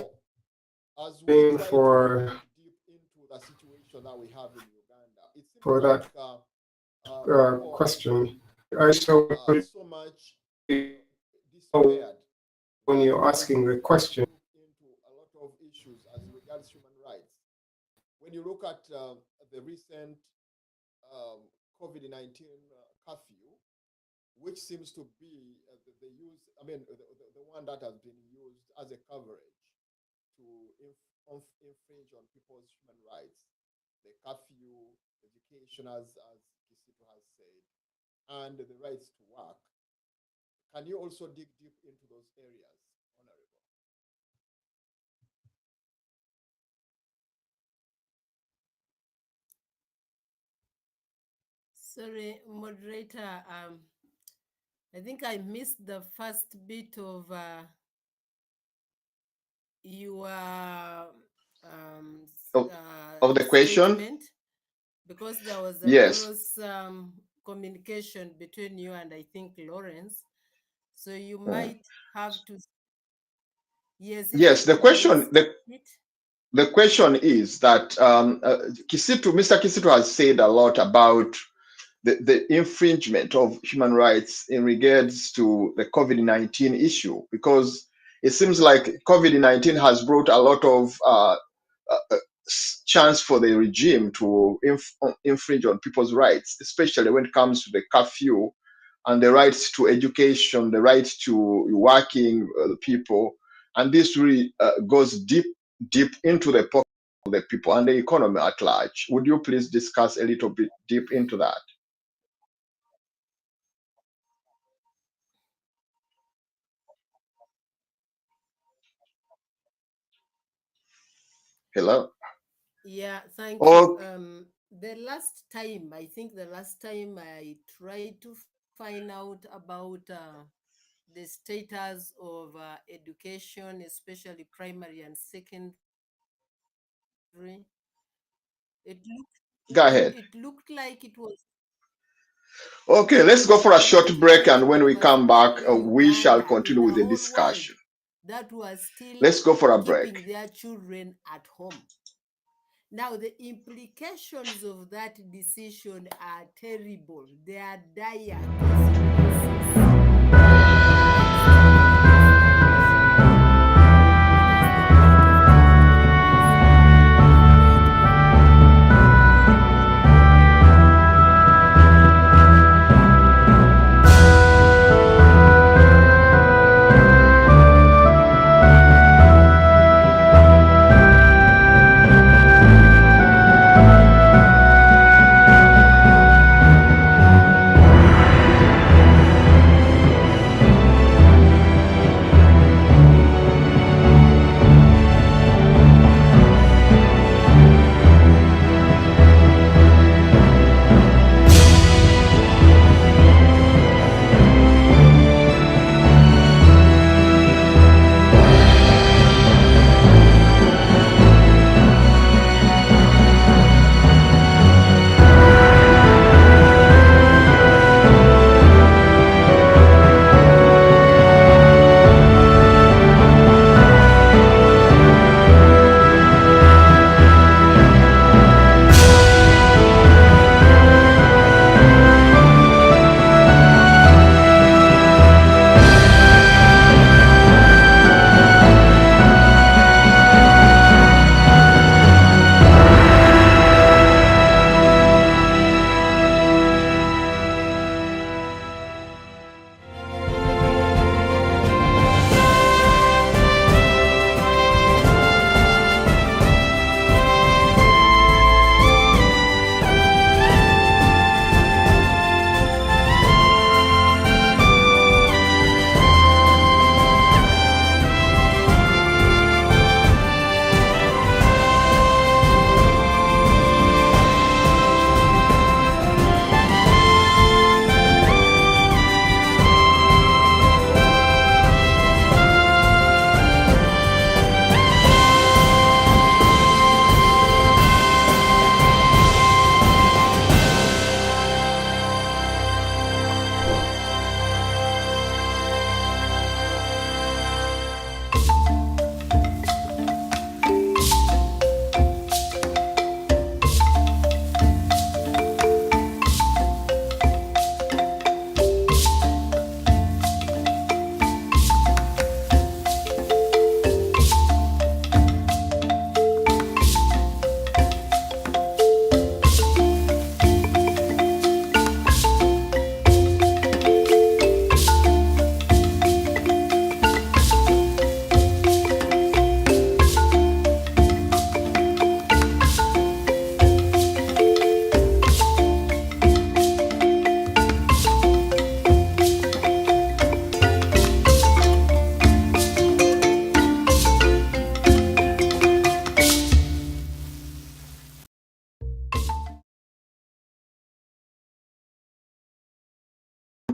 as you we for deep into the situation that we have in Uganda, it seems for like, that question. I saw so much despaired when you're asking the question. into a lot of issues as regards human rights. When you look at the recent COVID-19 curfew, which seems to be the one that has been used as a coverage to infringe on people's human rights, the curfew, education, as Kisitu has said, and the rights to work. Can you also dig deep into those areas, Honorable? Sorry, moderator. I think I missed the first bit of your Of the question? statement, because there was a Yes. cross communication between you and I think Lawrence. So you might have to. Yes. if Yes, you the could just question repeat. the question is that Mr. Kisitu has said a lot about the infringement of human rights in regards to the COVID-19 issue, because it seems like COVID-19 has brought a lot of chance for the regime to infringe on people's rights, especially when it comes to the curfew and the rights to education, the right to working people. And this really goes deep into the pocket of the people and the economy at large. Would you please discuss a little bit deep into that? Hello? Yeah, thank Oh, you. The last time I tried to find out about the status of education, especially primary and secondary, go ahead. it looked like it was. Okay, let's go for a It short looked break, like and it when we was come back, only we shall Uganda in continue the with the whole world discussion. that was still Let's go for a break. keeping their children at home. Now, the implications of that decision are terrible. They are dire consequences. Because the right of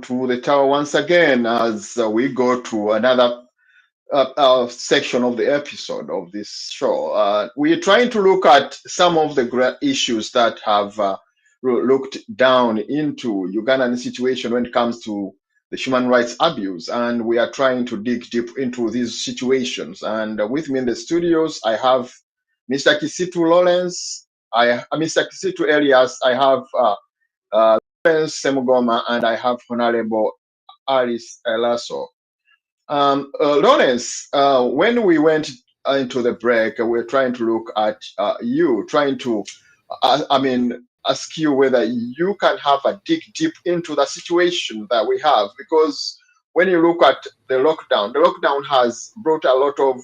to the tower once again as we go to another section of the episode of this show. We're trying to look at some of the great issues that have looked down into Ugandan situation when it comes to the human rights abuse, and we are trying to dig deep into these situations. And with me in the studios, I have Mr. Kisitu Lawrence, Mr. Kisitu Elias, I have Lawrence Semugoma, and I have Honorable Alice Elaso. Lawrence, when we went into the break, we were trying to look at you, trying to, ask you whether you can have a dig deep into the situation that we have, because when you look at the lockdown has brought a lot of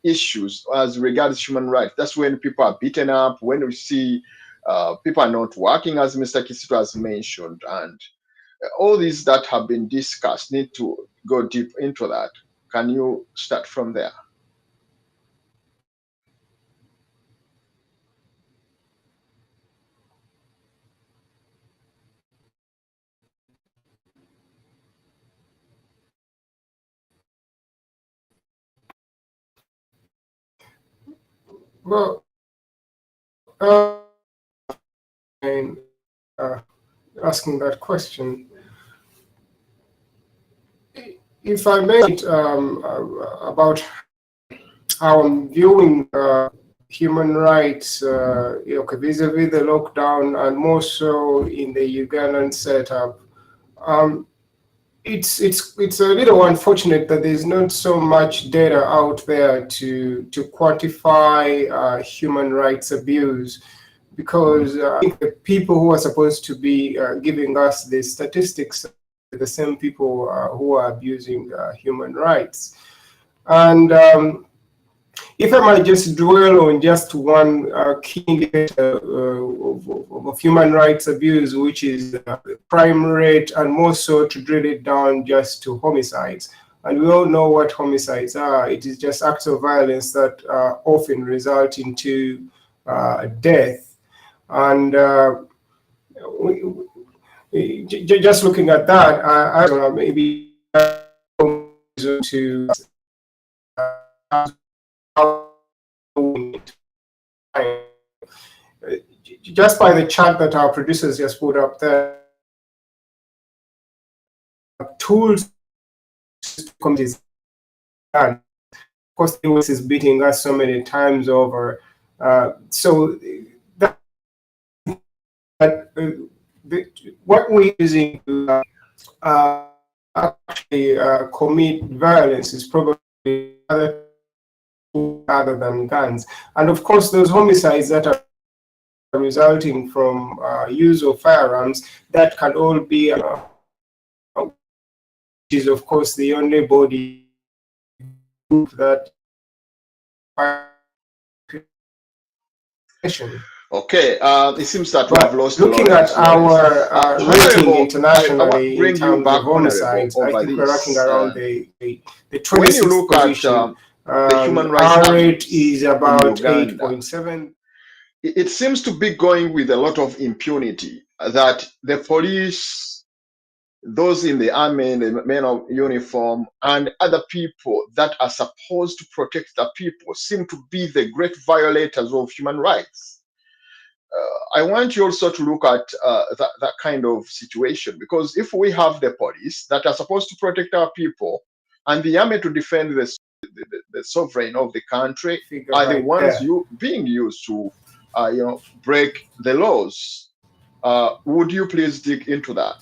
issues as regards human rights. That's when people are beaten up, when we see people are not working, as Mr. Kisitu has mentioned, and all these that have been discussed need to go deep into that. Can you start from there? Well, and asking that question, if I may, about how I'm viewing human rights vis-a-vis the lockdown, and more so in the Ugandan setup. It's a little unfortunate that there's not so much data out there to quantify human rights abuse, because I think the people who are supposed to be giving us the statistics are the same people who are abusing human rights. And if I might just dwell on just one key indicator of human rights abuse, which is crime rate, and more so to drill it down just to homicides. And we all know what homicides are. It is just acts of violence that often result into death. And just looking at that, I don't know, maybe to just by the chart that our producers just put up there, tools communities, and of course the US is beating us so many times over. So that what we're using to actually commit violence is probably other than guns. And of course, those homicides that are resulting from use of firearms, that can all be, which is of course the only body group that. Okay, it seems that we have lost. Looking at our rating internationally in terms of homicides, I think we're rocking around the 26th position. The human rights our rate is about 8.7. It seems to be going with a lot of impunity, that the police, those in the army, the men of uniform, and other people that are supposed to protect the people seem to be the great violators of human rights. I want you also to look at that kind of situation, because if we have the police that are supposed to protect our people and the army to defend the sovereign of the country are the ones being used to break the laws. Would you please dig into that?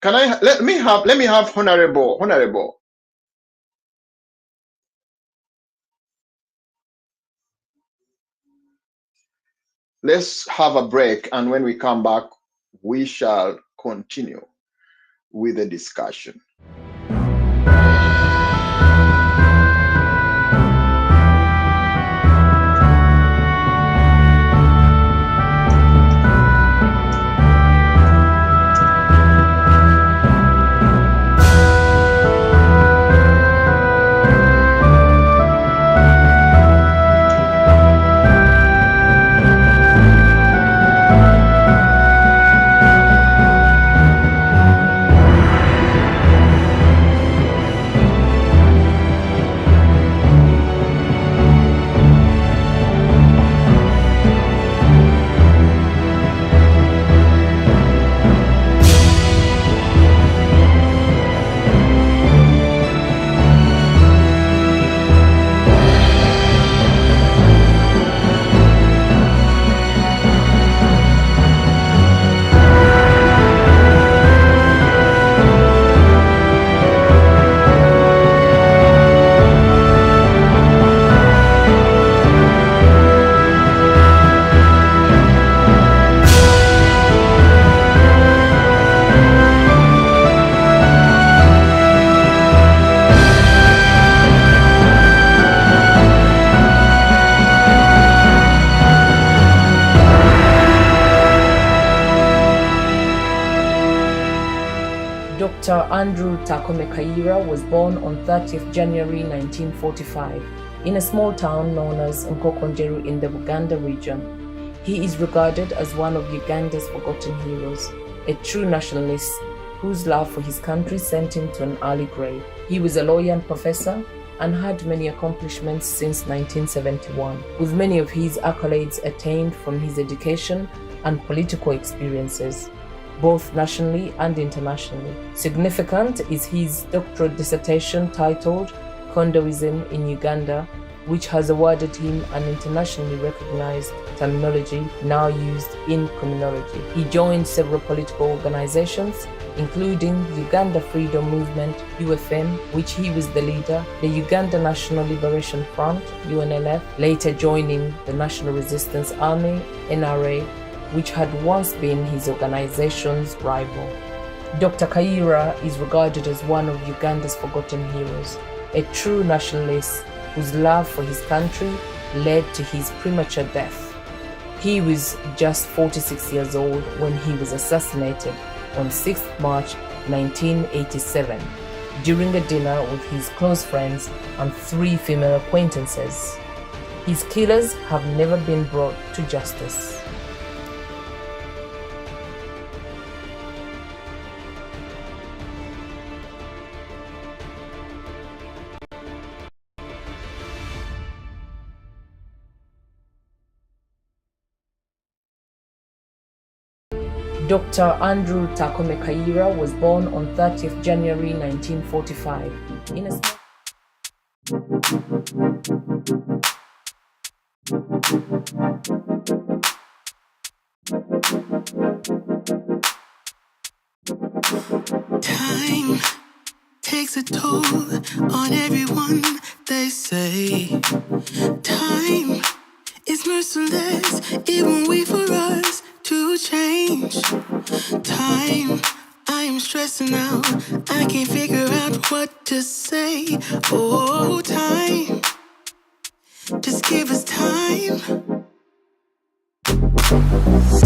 Let me have honorable. Let's have a break, and when we come back, we shall continue with the discussion. Dr. Andrew Takumekaira was born on 30th January 1945 in a small town known as Nkokonjeru in the Uganda region. He is regarded as one of Uganda's forgotten heroes, a true nationalist whose love for his country sent him to an early grave. He was a lawyer and professor and had many accomplishments since 1971, with many of his accolades attained from his education and political experiences, both nationally and internationally. Significant is his doctoral dissertation titled Condoism in Uganda, which has awarded him an internationally recognized terminology now used in criminology. He joined several political organizations, including Uganda Freedom Movement, UFM, which he was the leader, the Uganda National Liberation Front, UNLF, later joining the National Resistance Army, NRA, which had once been his organization's rival. Dr. Kaira is regarded as one of Uganda's forgotten heroes, a true nationalist whose love for his country led to his premature death. He was just 46 years old when he was assassinated on 6th March 1987 during a dinner with his close friends and 3 female acquaintances. His killers have never been brought to justice. Dr. Andrew Takumekaira was born on 30th January 1945 in a Time takes a toll on everyone, they say. Time is merciless, it won't wait for us to change. Time, I am stressing out, I can't figure out what to say. Oh, time, just give us time.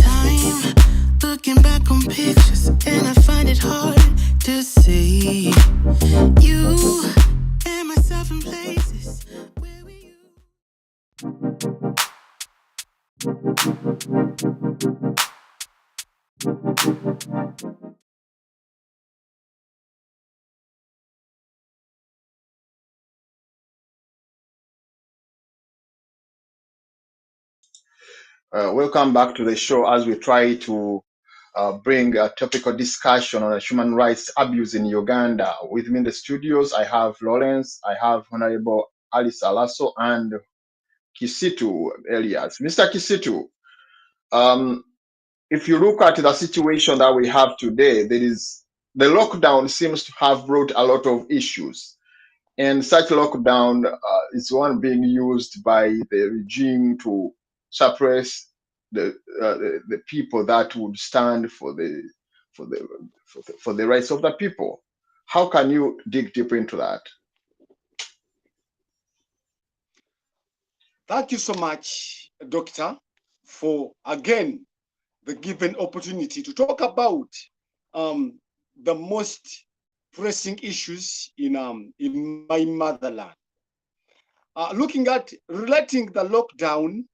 Time, looking back on pictures, and I find it hard to see you and myself in places where we Welcome back to the show as we try to bring a topical discussion on human rights abuse in Uganda. With me in the studios, I have Lawrence, I have Honorable Alice Alaso, and Kisitu Elias. Mr. Kisitu, if you look at the situation that we have today, the lockdown seems to have brought a lot of issues. And such lockdown is one being used by the regime to suppress the people that would stand for the rights of the people. How can you dig deeper into that? Thank you so much, Doctor, for again the given opportunity to talk about the most pressing issues in my motherland. Looking at relating the lockdown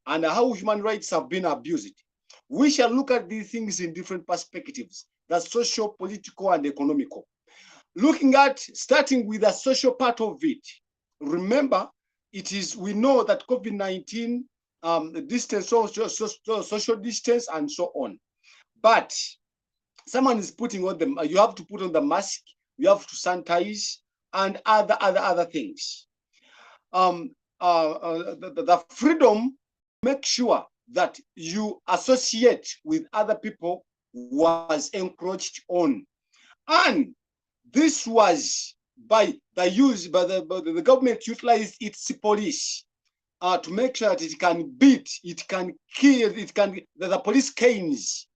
and how human rights have been abused, we shall look at these things in different perspectives: the social, political, and economical. Looking at starting with the social part of it. Remember, we know that COVID-19, distance, social distance, and so on. But someone is putting on them. You have to put on the mask. You have to sanitize and other things. The freedom, make sure that you associate with other people, was encroached on, and this was by the government utilized its police to make sure that it can beat, it can kill, the police canes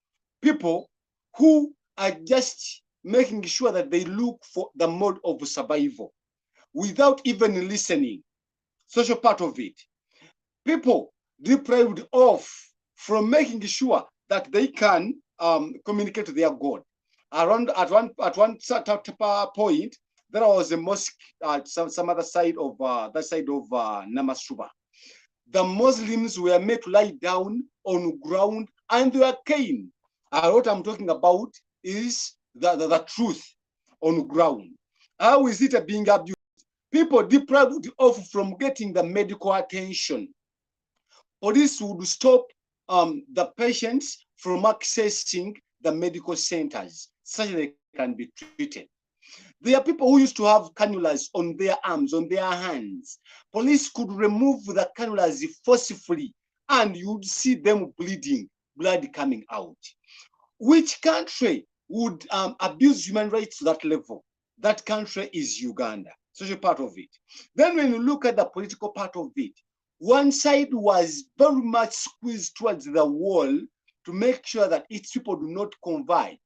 people who are just making sure that they look for the mode of survival without even listening. Social part of it. People deprived of from making sure that they can communicate to their God. at one point, there was a mosque at some other side of Namasuba. The Muslims were made to lie down on ground and they were caned. What I'm talking about is the truth on ground. How is it being abused? People deprived of from getting the medical attention. Police would stop the patients from accessing the medical centers such that they can be treated. There are people who used to have cannulas on their arms, on their hands. Police could remove the cannulas forcefully and you'd see them bleeding, blood coming out. Which country would abuse human rights to that level? That country is Uganda, such a part of it. Then when you look at the political part of it, one side was very much squeezed towards the wall to make sure that its people do not converge.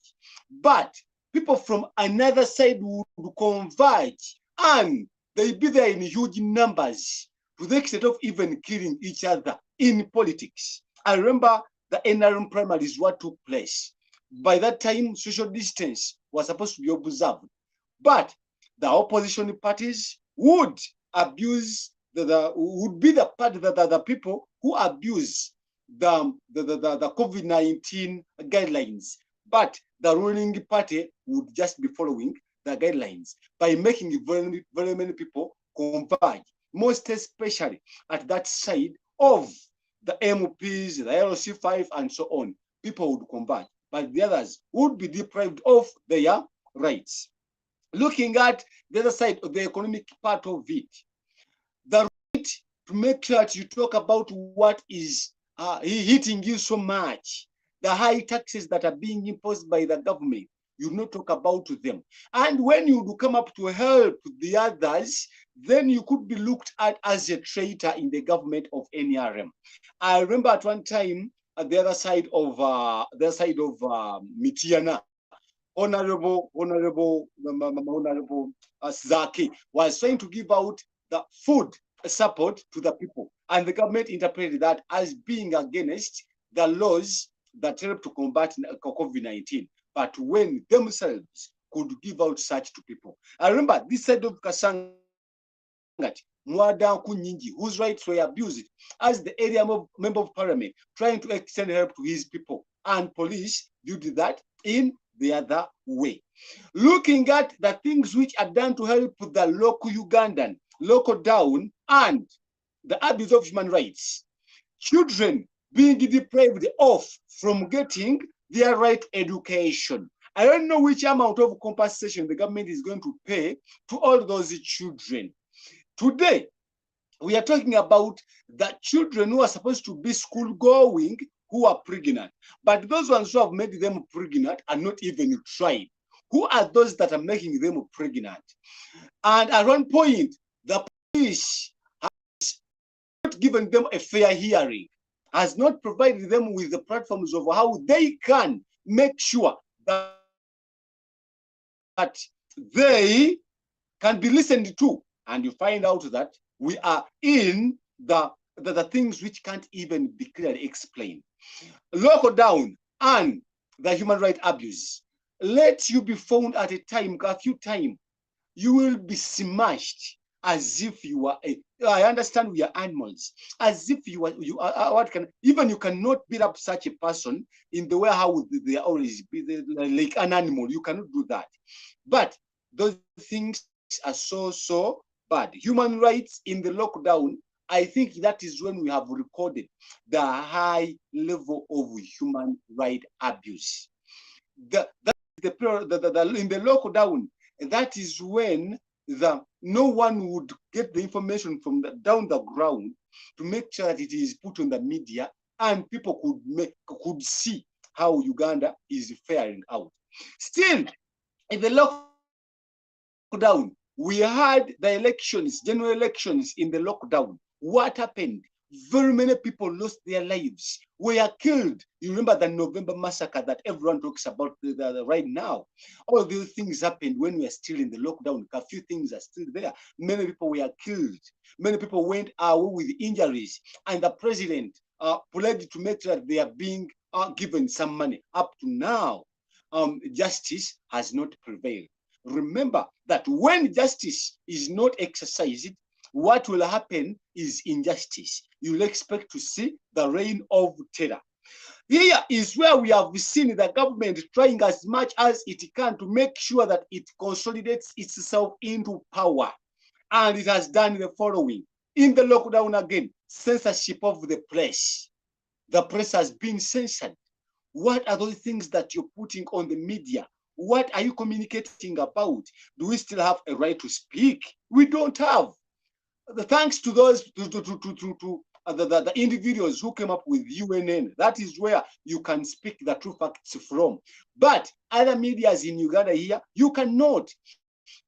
But people from another side would converge and they be there in huge numbers to the extent of even killing each other in politics. I remember the NRM primaries, what took place. By that time, social distance was supposed to be observed. But the opposition parties would abuse, would be the part that the people who abuse the COVID-19 guidelines. But the ruling party would just be following the guidelines by making very, very many people converge, most especially at that side of the MPs, the LC5, and so on. People would converge, but the others would be deprived of their rights. Looking at the other side of the economic part of it, the right to make sure that you talk about what is hitting you so much, the high taxes that are being imposed by the government, you not talk about them. And when you do come up to help the others, then you could be looked at as a traitor in the government of NRM. I remember at one time, at the other side of Mitiana, Honorable Zaki was trying to give out the food support to the people, and the government interpreted that as being against the laws that help to combat COVID-19. But when themselves could give out such to people, I remember this side of Kasangati, Mwada Kunyingi, whose rights were abused, as the area member of parliament trying to extend help to his people, and police did that in the other way. Looking at the things which are done to help the local Ugandan, local down, and the abuse of human rights, children being deprived of from getting their right education. I don't know which amount of compensation the government is going to pay to all those children. Today, we are talking about the children who are supposed to be school going, who are pregnant. But those ones who have made them pregnant are not even tried. Who are those that are making them pregnant? And at one point, the police has not given them a fair hearing, has not provided them with the platforms of how they can make sure that they can be listened to. And you find out that we are in the things which can't even be clearly explained. Local down and the human rights abuse. Let you be found at a few times, you will be smashed as if you are I understand we are animals, as if you are what can, even you cannot beat up such a person in the way how they are always like an animal. You cannot do that. But those things are so bad. Human rights in the lockdown, I think that is when we have recorded the high level of human right abuse. In the lockdown, that is when no one would get the information from down the ground to make sure that it is put on the media and people could see how Uganda is faring out. Still, in the lockdown, we had the elections, general elections in the lockdown. What happened? Very many people lost their lives, were killed. You remember the November massacre that everyone talks about right now. All these things happened when we are still in the lockdown. A few things are still there. Many people were killed. Many people went away with injuries. And the president pledged to make sure that they are being given some money. Up to now, justice has not prevailed. Remember that when justice is not exercised, what will happen is injustice. You'll expect to see the reign of terror. Here is where we have seen the government trying as much as it can to make sure that it consolidates itself into power. And it has done the following. In the lockdown again, censorship of the press. The press has been censored. What are those things that you're putting on the media? What are you communicating about? Do we still have a right to speak? We don't have. Thanks to those the individuals who came up with UNN, that is where you can speak the true facts from. But other medias in Uganda here, you cannot.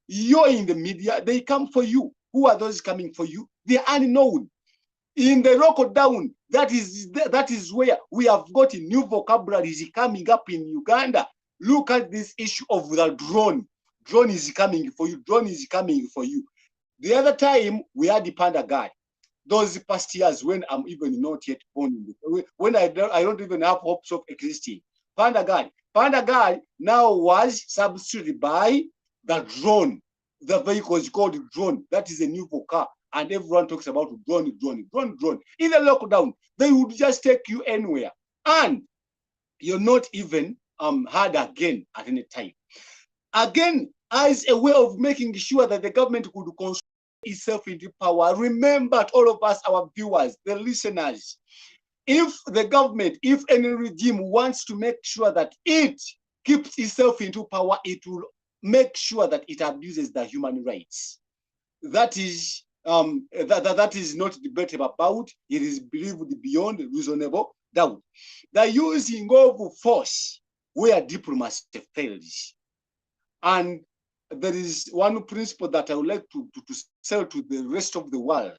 You're in the media, they come for you. Who are those coming for you? They're unknown. In the lockdown, that is where we have got new vocabularies coming up in Uganda. Look at this issue of the drone. Drone is coming for you. Drone is coming for you. The other time, we had the panda guy. Those past years when I'm even not yet born, when I don't even have hopes of existing. Panda guy now was substituted by the drone. The vehicle is called drone. That is a new vocab. And everyone talks about drone. In the lockdown, they would just take you anywhere. And you're not even heard again at any time. Again, as a way of making sure that the government could consolidate itself into power. Remember, all of us, our viewers, the listeners, if the government, if any regime wants to make sure that it keeps itself into power, it will make sure that it abuses the human rights. That is that is not debated about. It is believed beyond reasonable doubt. The using of force where diplomacy fails. And there is one principle that I would like to sell to the rest of the world,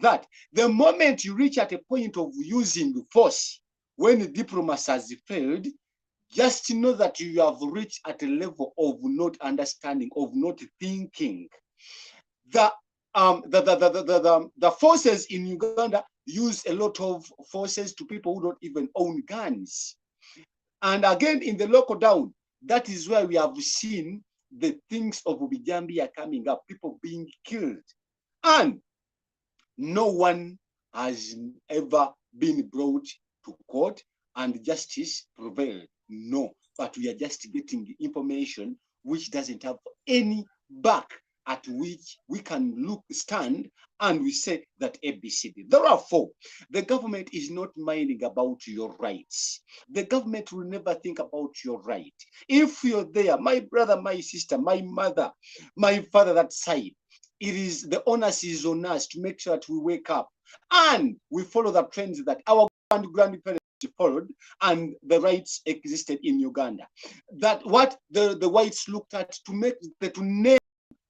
that the moment you reach at a point of using force, when diplomacy has failed, just know that you have reached at a level of not understanding, of not thinking. The forces in Uganda use a lot of forces to people who don't even own guns. And again, in the lockdown, that is where we have seen the things of Ubijambia coming up, people being killed. And no one has ever been brought to court and justice prevailed. No, but we are just getting information which doesn't have any back at which we can stand and we say that ABCD. Therefore, the government is not minding about your rights. The government will never think about your right. If you're there, my brother, my sister, my mother, my father, that side, it is the onus is on us to make sure that we wake up and we follow the trends that our grandparents followed and the rights existed in Uganda. That what the whites looked at to name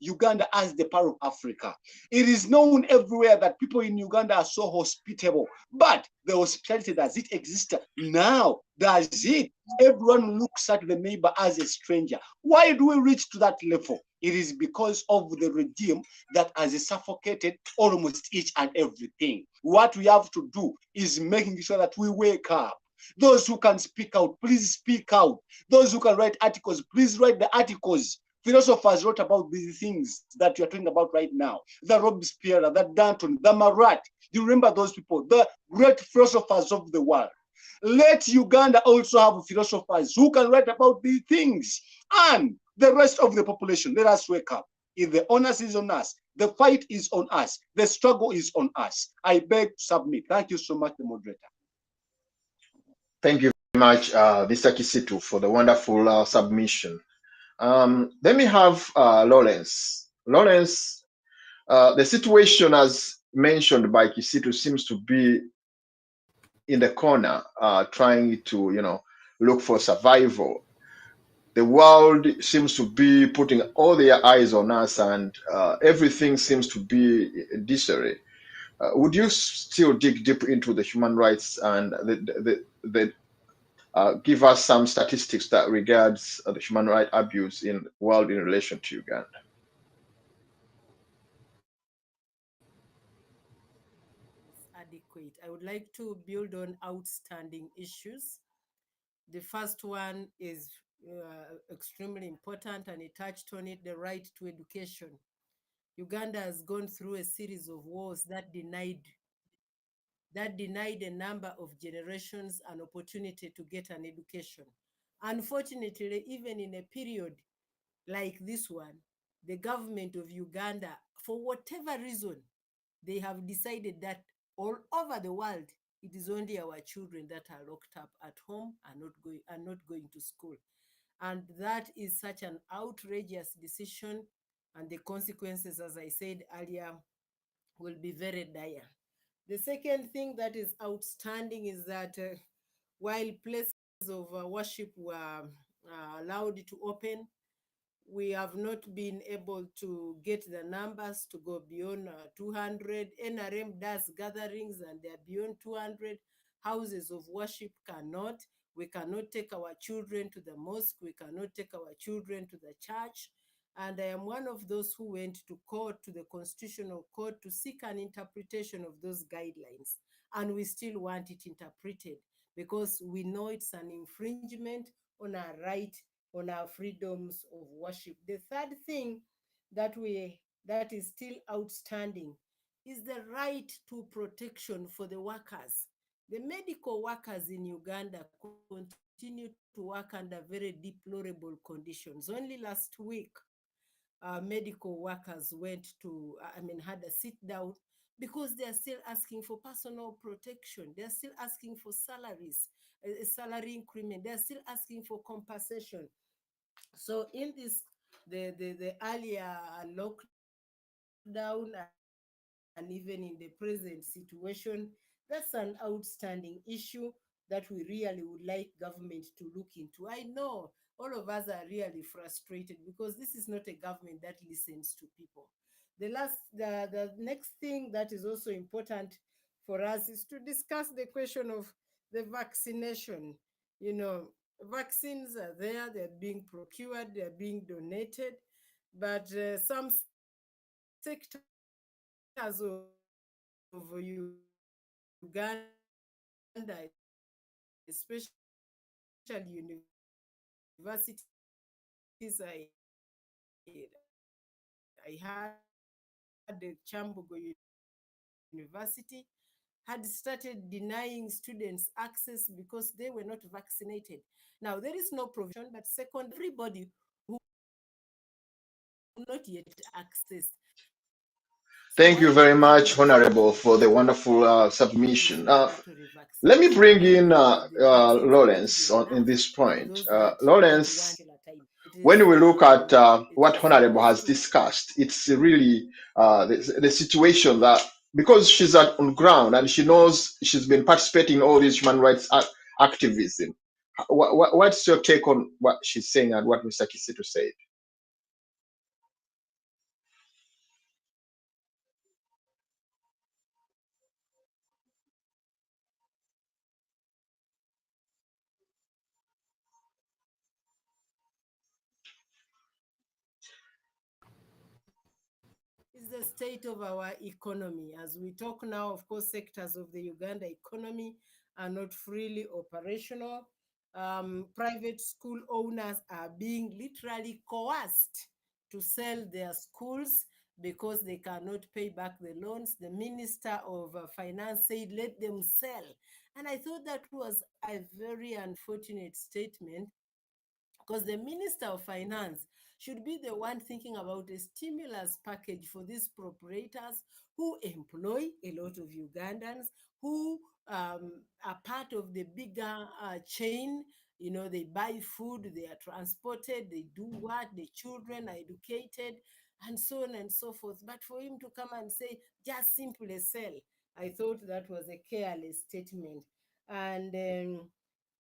Uganda as the Pearl of Africa. It is known everywhere that people in Uganda are so hospitable, but the hospitality, does it exist now? Does it? Everyone looks at the neighbor as a stranger. Why do we reach to that level? It is because of the regime that has suffocated almost each and everything. What we have to do is making sure that we wake up. Those who can speak out, please speak out. Those who can write articles, please write the articles. Philosophers wrote about these things that you're talking about right now. The Robespierre, the Danton, the Marat. Do you remember those people? The great philosophers of the world. Let Uganda also have philosophers who can write about these things. And the rest of the population, let us wake up. If the onus is on us, the fight is on us, the struggle is on us. I beg to submit. Thank you so much, the moderator. Thank you very much, Mr. Kisitu, for the wonderful submission. Let me have Lawrence. Lawrence, the situation as mentioned by Kisitu seems to be in the corner, trying to, look for survival. The world seems to be putting all their eyes on us, and everything seems to be in disarray. Would you still dig deep into the human rights and give us some statistics that regards the human rights abuse in the world in relation to Uganda? Adequate. I would like to build on outstanding issues. The first one is extremely important, and he touched on it, the right to education. Uganda has gone through a series of wars that denied a number of generations an opportunity to get an education. Unfortunately, even in a period like this one, the government of Uganda, for whatever reason, they have decided that all over the world, it is only our children that are locked up at home and not going to school. And that is such an outrageous decision, and the consequences, as I said earlier, will be very dire. The second thing that is outstanding is that while places of worship were allowed to open, we have not been able to get the numbers to go beyond 200. NRM does gatherings and they're beyond 200. Houses of worship cannot. We cannot take our children to the mosque. We cannot take our children to the church. And I am one of those who went to court, to the Constitutional Court, to seek an interpretation of those guidelines. And we still want it interpreted because we know it's an infringement on our right, on our freedoms of worship. The third thing that is still outstanding is the right to protection for the workers. The medical workers in Uganda continue to work under very deplorable conditions. Only last week, medical workers had a sit down because they are still asking for personal protection. They are still asking for salaries, a salary increment. They are still asking for compensation. So in this, the earlier lockdown, and even in the present situation, that's an outstanding issue that we really would like government to look into. I know all of us are really frustrated because this is not a government that listens to people. The next thing that is also important for us is to discuss the question of the vaccination. You know, vaccines are there, they're being procured, they're being donated, but some sectors of Uganda, especially universities, I had the Chambugo University had started denying students access because they were not vaccinated. Now, there is no provision, but second, everybody who not yet accessed. So Thank why you very not come much, and say Honorable, for the wonderful is submission. mandatory Let me vaccination? bring We in know that the vaccines are not Lawrence even in enough this for point. those that want Lawrence, time. when we look at It what is Honorable has supposed to. discussed, it's really the situation that because she's on ground and she knows she's been participating in all these human rights activism. What's your take on what she's saying and what Mr. Kisitu said? Is the state of our economy. As we talk now, of course, sectors of the Uganda economy are not freely operational. Private school owners are being literally coerced to sell their schools because they cannot pay back the loans. The Minister of Finance said, let them sell. And I thought that was a very unfortunate statement because the Minister of Finance should be the one thinking about a stimulus package for these proprietors who employ a lot of Ugandans, who are part of the bigger chain. You know, they buy food, they are transported, they do what, the children are educated, and so on and so forth. But for him to come and say, just simply sell, I thought that was a careless statement. And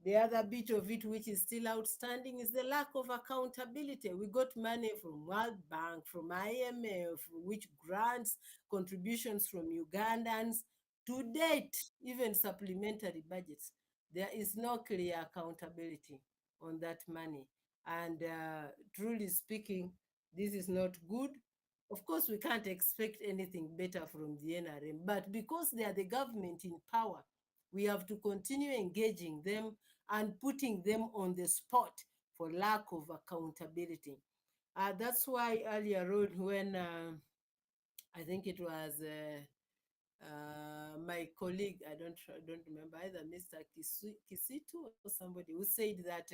the other bit of it, which is still outstanding, is the lack of accountability. We got money from World Bank, from IMF, which grants contributions from Ugandans. To date, even supplementary budgets, there is no clear accountability on that money. And truly speaking, this is not good. Of course, we can't expect anything better from the NRM, but because they are the government in power, we have to continue engaging them and putting them on the spot for lack of accountability. That's why earlier on when I think it was my colleague, I don't remember, either Mr. Kisitu or somebody, who said that,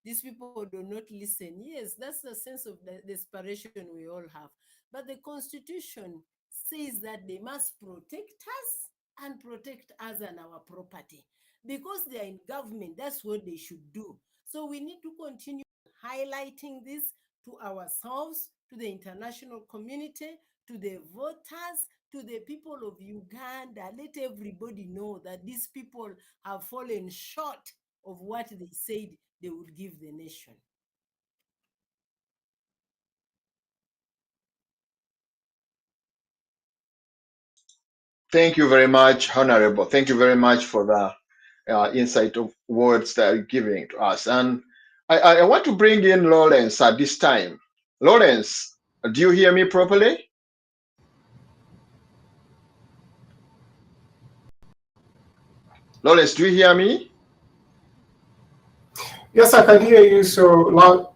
these people do not listen. Yes, that's the sense of desperation we all have. But the Constitution says that they must protect us and protect us and our property. Because they are in government, that's what they should do. So we need to continue highlighting this to ourselves, to the international community, to the voters, to the people of Uganda. Let everybody know that these people have fallen short of what they said they would give the nation. Thank you very much, Honorable. Thank you very much for the insight of words that you're giving to us. And I want to bring in Lawrence at this time. Lawrence, do you hear me properly? Lawrence, do you hear me? Yes, I can hear you so loud.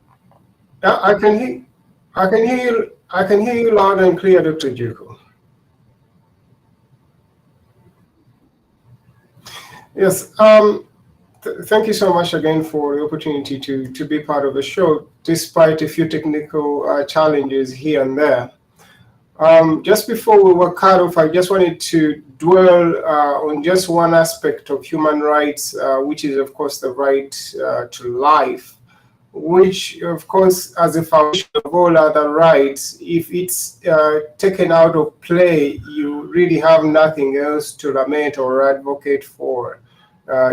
I can hear you loud and clear, Dr. Juko. Yes, thank you so much again for the opportunity to be part of the show, despite a few technical challenges here and there. Just before we were cut off, I just wanted to dwell on just one aspect of human rights, which is, of course, the right to life, which, of course, as a foundation of all other rights, if it's taken out of play, you really have nothing else to lament or advocate for.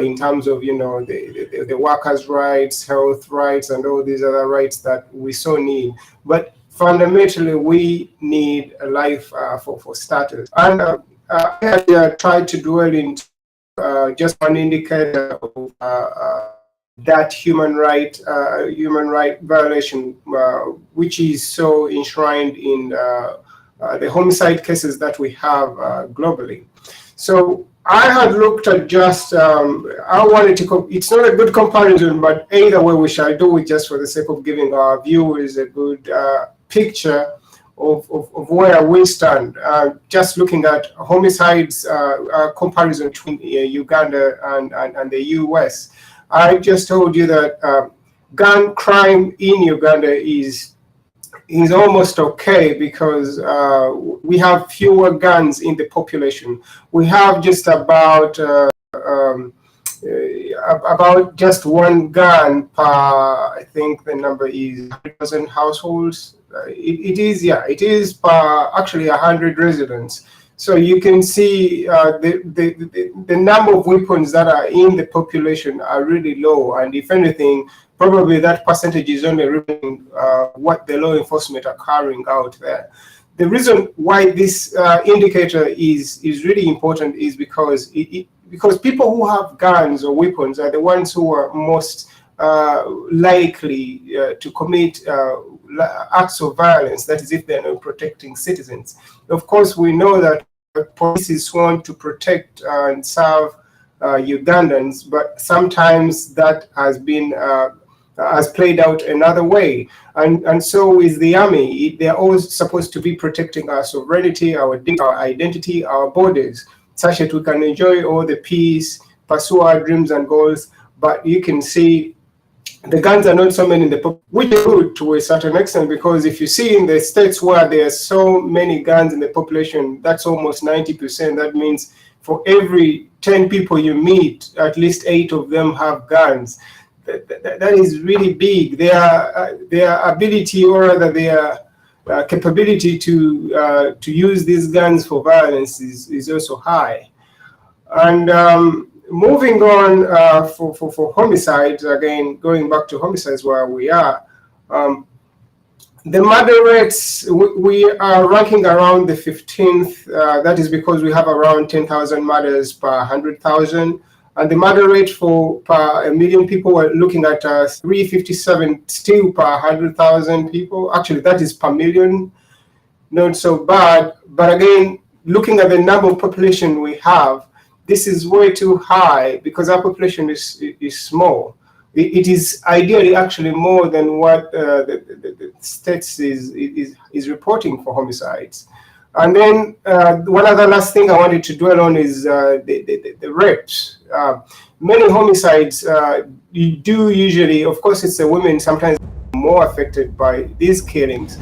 In terms of, the workers' rights, health rights, and all these other rights that we so need. But fundamentally, we need a life for starters. And I had tried to dwell in just one indicator of that human right violation, which is so enshrined in the homicide cases that we have globally. So I had looked at just, I wanted to, it's not a good comparison, but either way we shall do it just for the sake of giving our viewers a good picture of where we stand. Just looking at homicides comparison between Uganda and the US. I just told you that gun crime in Uganda is almost okay because we have fewer guns in the population. We have just about just one gun per, I think the number is 100,000 households. It is per actually 100 residents. So you can see the number of weapons that are in the population are really low, and if anything, probably that percentage is only revealing what the law enforcement are carrying out there. The reason why this indicator is really important is because people who have guns or weapons are the ones who are most likely to commit acts of violence, that is if they're not protecting citizens. Of course, we know that police is sworn to protect and serve Ugandans, but sometimes that has been has played out another way, and so is the army. They're always supposed to be protecting our sovereignty, our identity, our borders, such that we can enjoy all the peace, pursue our dreams and goals. But you can see the guns are not so many in the population, which is good to a certain extent, because if you see in the states where there are so many guns in the population, that's almost 90%. That means for every 10 people you meet, at least 8 of them have guns. That is really big. Their ability, or rather their capability to use these guns for violence is also high. And moving on for homicides, again, going back to homicides where we are, the murder rates, we are ranking around the 15th. That is because we have around 10,000 murders per 100,000. And the murder rate per 1 million people, we're looking at 357 still per 100,000 people. Actually, that is per million. Not so bad. But again, looking at the number of population we have, this is way too high because our population is small. it is ideally actually more than what the states is reporting for homicides. And then one other last thing I wanted to dwell on is the rapes. Many homicides you do usually, of course, it's the women sometimes more affected by these killings.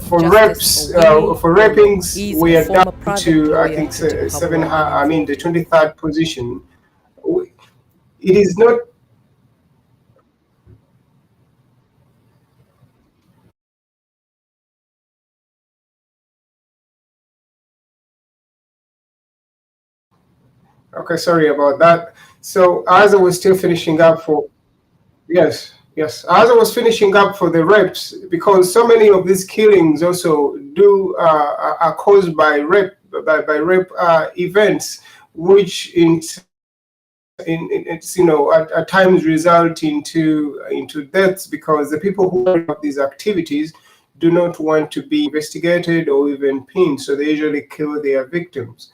For rapes, for rapings, we are down to I think the 23rd position. It is not. Okay, sorry about that. So as I was still finishing up for, yes, as I was finishing up for the rapes, because so many of these killings also are caused by rape events, which it's at times result into deaths, because the people who carry out these activities do not want to be investigated or even pinned, so they usually kill their victims.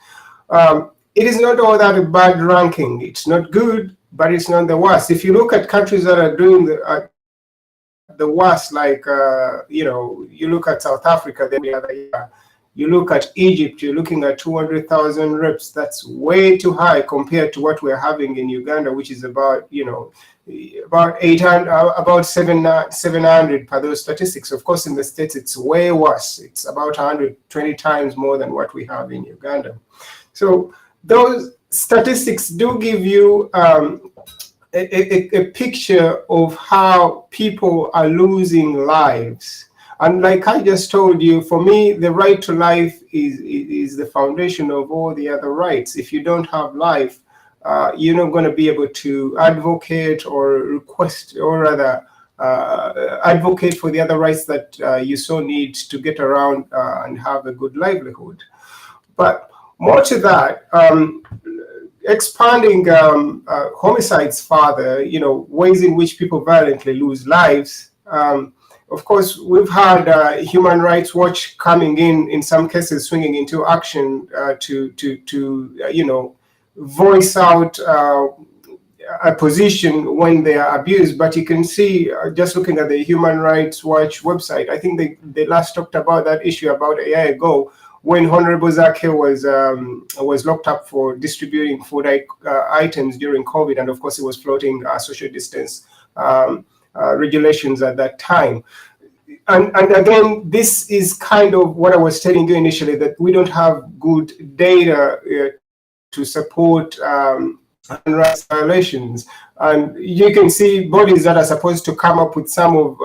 It is not all that a bad ranking. It's not good, but it's not the worst. If you look at countries that are doing the worst, like you look at South Africa, then the other year. You look at Egypt, you're looking at 200,000 reps. That's way too high compared to what we're having in Uganda, which is about 800, about 700 per those statistics. Of course, in the States, it's way worse. It's about 120 times more than what we have in Uganda. So those statistics do give you a picture of how people are losing lives. And like I just told you, for me, the right to life is the foundation of all the other rights. If you don't have life, you're not going to be able to advocate or request, or rather advocate for the other rights that you so need to get around and have a good livelihood. But more to that, expanding homicides further, ways in which people violently lose lives. Of course, we've had Human Rights Watch coming in some cases, swinging into action to voice out a position when they are abused. But you can see, just looking at the Human Rights Watch website, I think they last talked about that issue about a year ago, when Honorable Zake was locked up for distributing food items during COVID, and of course, he was floating social distance regulations at that time. And again, this is kind of what I was telling you initially, that we don't have good data to support rights violations. And you can see bodies that are supposed to come up with some of,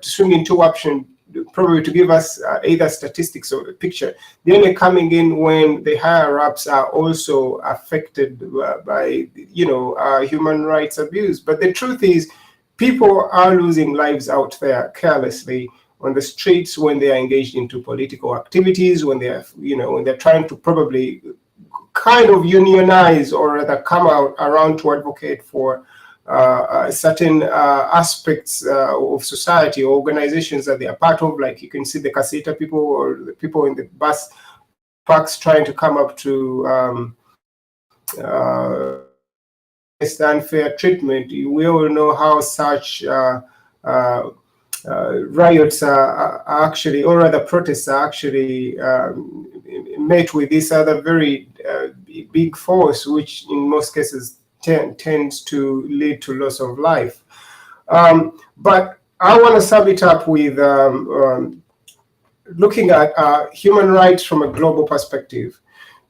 swing into action, probably to give us either statistics or a picture. They're only coming in when the higher ups are also affected by, human rights abuse. But the truth is, people are losing lives out there carelessly on the streets when they are engaged into political activities, when they are, when they're trying to probably kind of unionize or rather come out around to advocate for certain aspects of society or organizations that they are part of. Like you can see the Kasita people or the people in the bus parks trying to come up to unfair treatment. We all know how such riots are actually, or rather protests are actually met with this other very big force, which in most cases tends to lead to loss of life. But I want to sum it up with looking at human rights from a global perspective.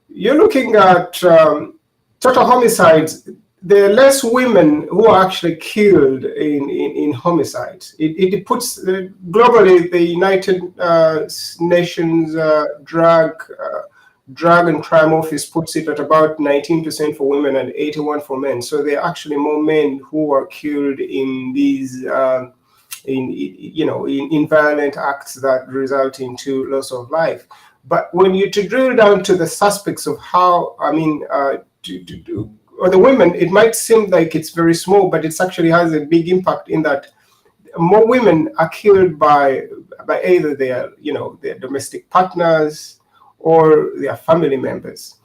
You're looking at total homicides. There are less women who are actually killed in homicides. It puts globally, the United Nations Drug and Crime Office puts it at about 19% for women and 81% for men. So there are actually more men who are killed in these in violent acts that result into loss of life. But when you drill down to the suspects of how, or the women, it might seem like it's very small, but it actually has a big impact in that more women are killed by either their domestic partners or their family members.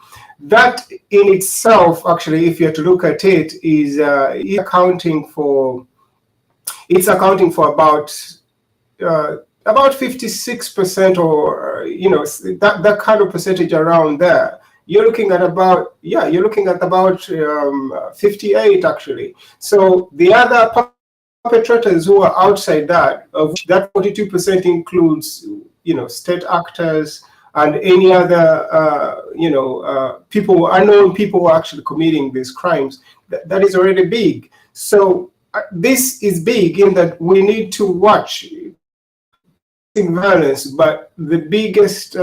That in itself, actually, if you have to look at it, is accounting for about 56%, or that kind of percentage around there. You're looking at about 58 actually. So the other perpetrators who are outside that, of which that 42% includes state actors and any other unknown people who are actually committing these crimes, that is already big. So this is big in that we need to watch violence, but the biggest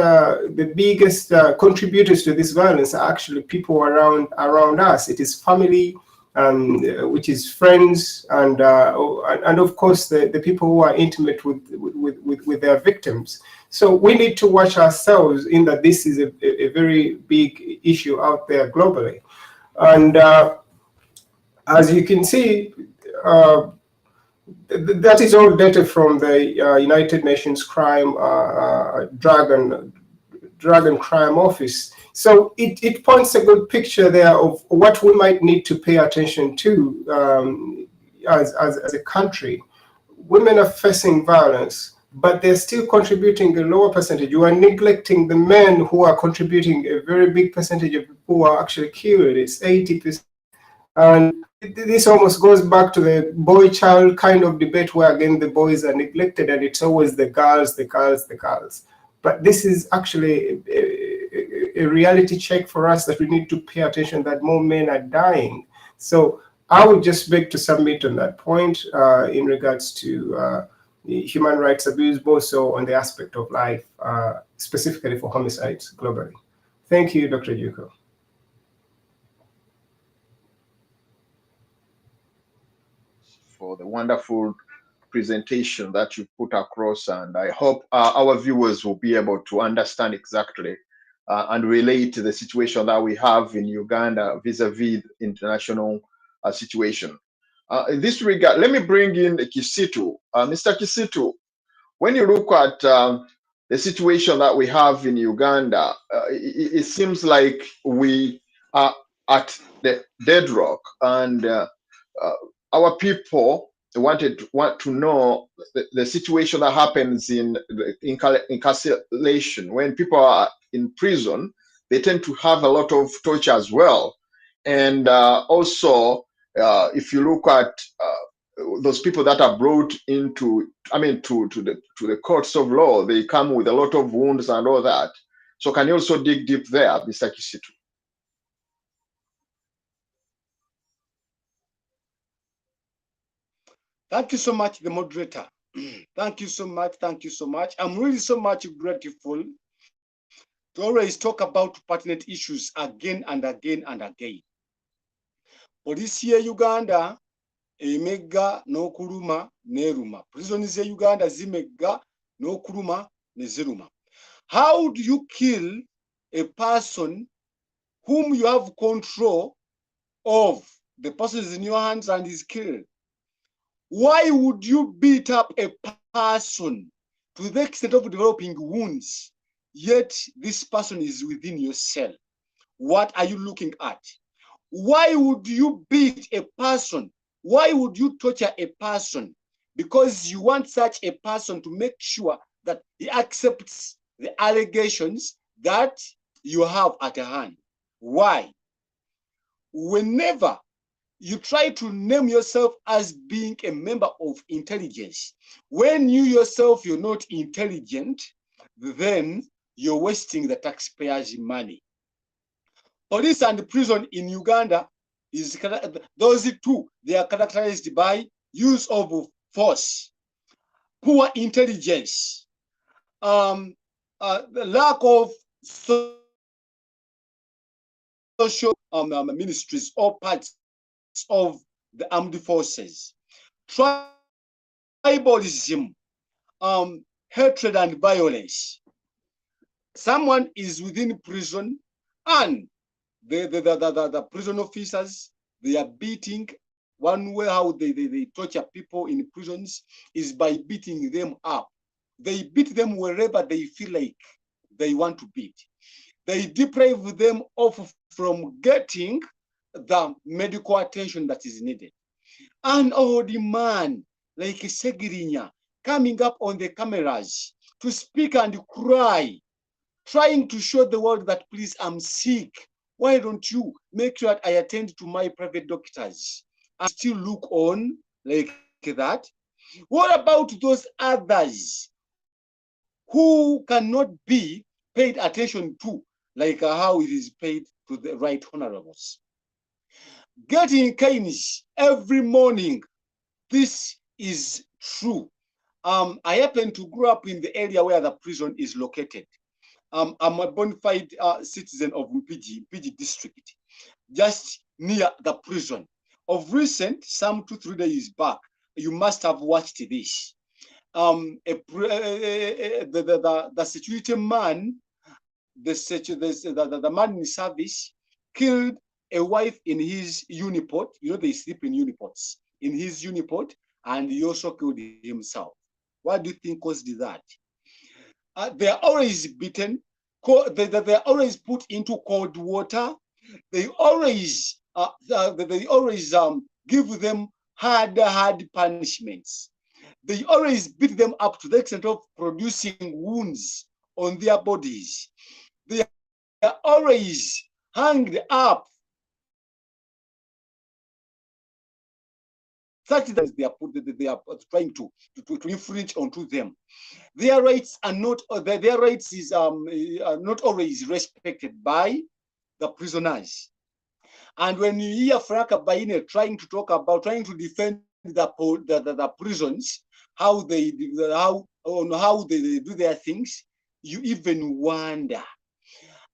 contributors to this violence are actually people around us. It is family, which is friends, and of course the people who are intimate with their victims. So we need to watch ourselves in that this is a very big issue out there globally, and as you can see. That is all data from the United Nations Drug and Crime Office. So it points a good picture there of what we might need to pay attention to as a country. Women are facing violence, but they're still contributing a lower percentage. You are neglecting the men who are contributing a very big percentage of people who are actually killed. It's 80%. And this almost goes back to the boy-child kind of debate where, again, the boys are neglected and it's always the girls. But this is actually a reality check for us that we need to pay attention that more men are dying. So I would just beg to submit on that point in regards to human rights abuse, both so on the aspect of life, specifically for homicides globally. Thank you, Dr. Juko. For the wonderful presentation that you put across, and I hope our viewers will be able to understand exactly and relate to the situation that we have in Uganda vis-a-vis international situation. In this regard, let me bring in Kisitu. Mr. Kisitu, when you look at the situation that we have in Uganda, it seems like we are at the deadlock, and our people want to know the situation that happens in incarceration. When people are in prison, they tend to have a lot of torture as well. And also, if you look at those people that are brought into, to the courts of law, they come with a lot of wounds and all that. So can you also dig deep there, Mr. Kisitu? Thank you so much, the moderator. Thank you so much. Thank you so much. I'm really so much grateful to always talk about pertinent issues again and again and again. Police ye Uganda emega no kuluma neruma. Prisons ye Uganda zimega no kuluma neziruma. How do you kill a person whom you have control of? The person is in your hands and is killed. Why would you beat up a person to the extent of developing wounds, yet this person is within your cell? What are you looking at? Why would you beat a person? Why would you torture a person? Because you want such a person to make sure that he accepts the allegations that you have at hand. Why? Whenever you try to name yourself as being a member of intelligence, when you yourself, you're not intelligent, then you're wasting the taxpayers' money. Police and prison in Uganda, those two, they are characterized by use of force, poor intelligence, the lack of social ministries or parts of the armed forces, tribalism, hatred and violence. Someone is within prison and the prison officers, they are beating. One way how they torture people in prisons is by beating them up. They beat them wherever they feel like they want to beat. they deprive them of from getting the medical attention that is needed. An old man like Segirinya coming up on the cameras to speak and cry, trying to show the world that, please, I'm sick. Why don't you make sure that I attend to my private doctors? I still look on like that. What about those others who cannot be paid attention to, like how it is paid to the right honorables? Getting kindness every morning. This is true. I happen to grow up in the area where the prison is located. I'm a bona fide citizen of Mpiji district, just near the prison. Of recent, some 2-3 days back, you must have watched this. The security man, the man in service, killed a wife in his uniport. You know, they sleep in uniports. In his uniport, and he also killed himself. What do you think caused that? They are always beaten. They are always put into cold water. They always give them hard punishments. They always beat them up to the extent of producing wounds on their bodies. They are always hanged up. Such that they are trying to infringe onto them. Their rights are not. Their rights is are not always respected by the prisoners. And when you hear Frank Baine trying to defend the prisons, how they do their things, you even wonder.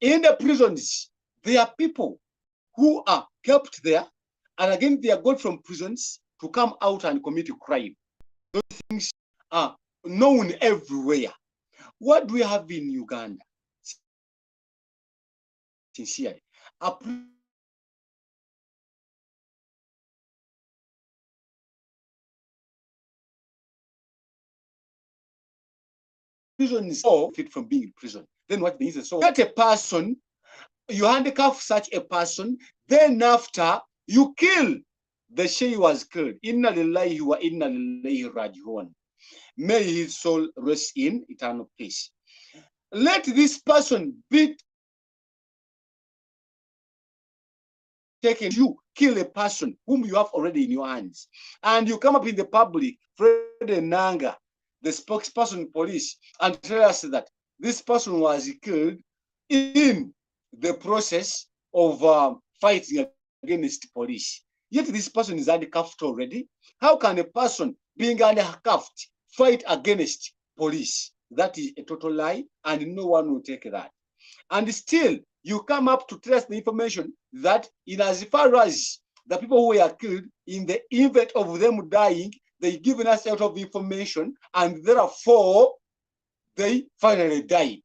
In the prisons, there are people who are kept there, and again they are got from prisons to come out and commit a crime. Those things are known everywhere. What do we have in Uganda? Sincerely, a prison is so fit from being in prison. Then what means so get a person, you handcuff such a person, then after you kill the Shei was killed. Inna lillahi wa inna lillahi raji'un. May his soul rest in eternal peace. Let this person be taken. You kill a person whom you have already in your hands, and you come up in the public, Fred Nanga, the spokesperson police, and tell us that this person was killed in the process of fighting against police. Yet this person is handcuffed already. How can a person being handcuffed fight against police? That is a total lie, and no one will take that. And still, you come up to tell us the information that in as far as the people who were killed, in the event of them dying, they given us a lot of information, and therefore they finally died.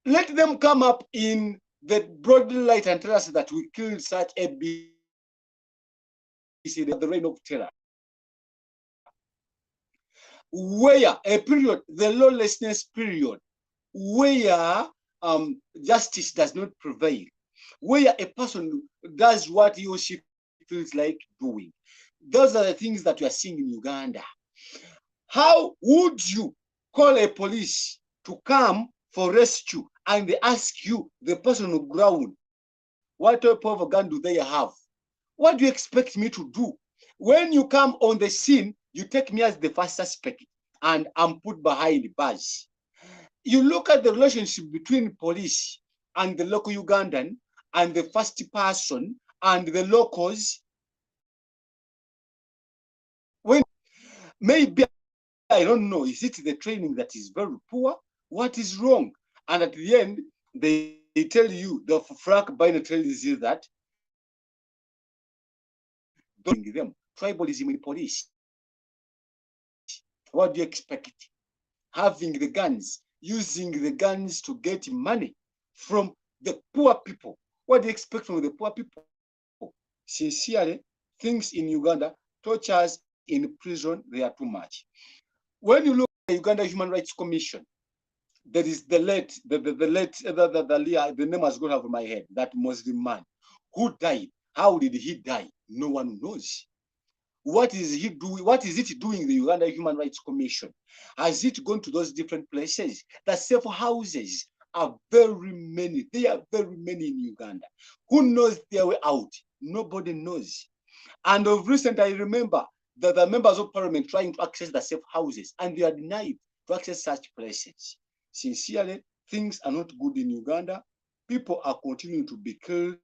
Let them come up in the broad light and tell us that we killed such a beast. The reign of terror, where a period, the lawlessness period, where justice does not prevail, where a person does what he or she feels like doing. Those are the things that we are seeing in Uganda. How would you call a police to come for rescue and they ask you, the person on the ground, what type of gun do they have? What do you expect me to do? When you come on the scene, you take me as the first suspect and I'm put behind bars. You look at the relationship between police and the local Ugandan and the first person and the locals. When maybe, I don't know, is it the training that is very poor? What is wrong? And at the end, they tell you, the Frank Baine tells you that them tribalism in police. What do you expect? Having the guns, using the guns to get money from the poor people. What do you expect from the poor people? Sincerely, things in Uganda, tortures in prison, they are too much. When you look at the Uganda Human Rights Commission, there is the late, the name has gone over my head, that Muslim man who died. How did he die? No one knows. What is he doing? What is it doing, the Uganda Human Rights Commission? Has it gone to those different places? The safe houses are very many. They are very many in Uganda. Who knows their way out? Nobody knows. And of recent, I remember that the members of parliament trying to access the safe houses, and they are denied to access such places. Sincerely, things are not good in Uganda. People are continuing to be killed.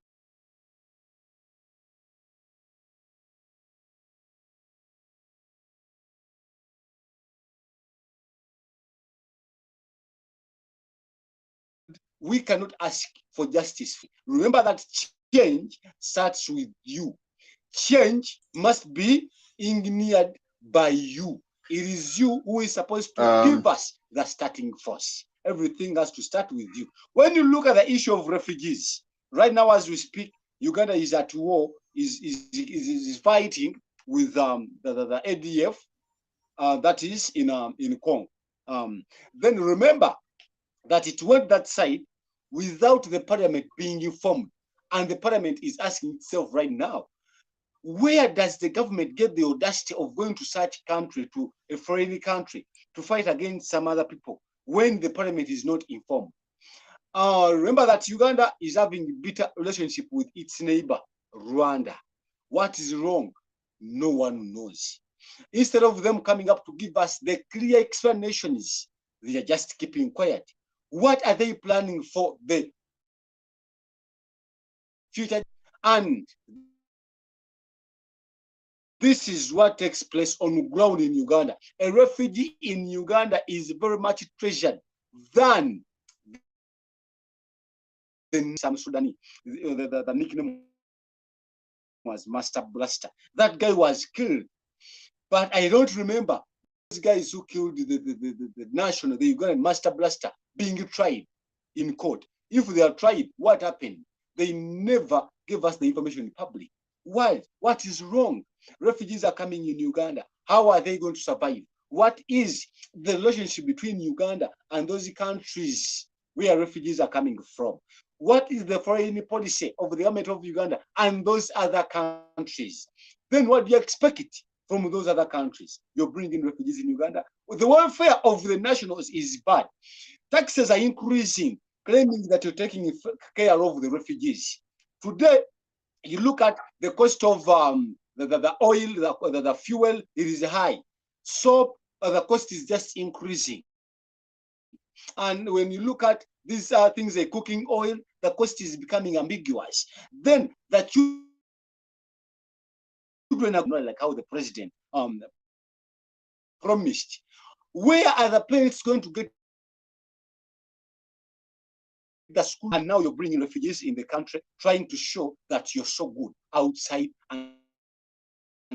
We cannot ask for justice. Remember that change starts with you. Change must be engineered by you. It is you who is supposed to give us the starting force. Everything has to start with you. When you look at the issue of refugees, right now as we speak, Uganda is at war, is fighting with the ADF, that is in Congo. Then remember that it went that side without the parliament being informed. And the parliament is asking itself right now, where does the government get the audacity of going to such country, to a foreign country, to fight against some other people when the parliament is not informed? Remember that Uganda is having a bitter relationship with its neighbor, Rwanda. What is wrong? No one knows. Instead of them coming up to give us the clear explanations, they are just keeping quiet. What are they planning for the future? And this is what takes place on the ground in Uganda. A refugee in Uganda is very much treasured than some Sudanese. The nickname was Master Blaster. That guy was killed. But I don't remember those guys who killed the national, the Ugandan Master Blaster, being tried in court. If they are tried, what happened? They never gave us the information in public. Why? What is wrong? Refugees are coming in Uganda. How are they going to survive? What is the relationship between Uganda and those countries where refugees are coming from? What is the foreign policy of the government of Uganda and those other countries? Then what do you expect from those other countries? You're bringing refugees in Uganda. The welfare of the nationals is bad. Taxes are increasing, claiming that you're taking care of the refugees. Today, you look at the cost of the oil, the fuel, it is high. So the cost is just increasing. And when you look at these things like cooking oil, the cost is becoming ambiguous. Then the children are not like how the president promised. Where are the parents going to get the school? And now you're bringing refugees in the country, trying to show that you're so good outside and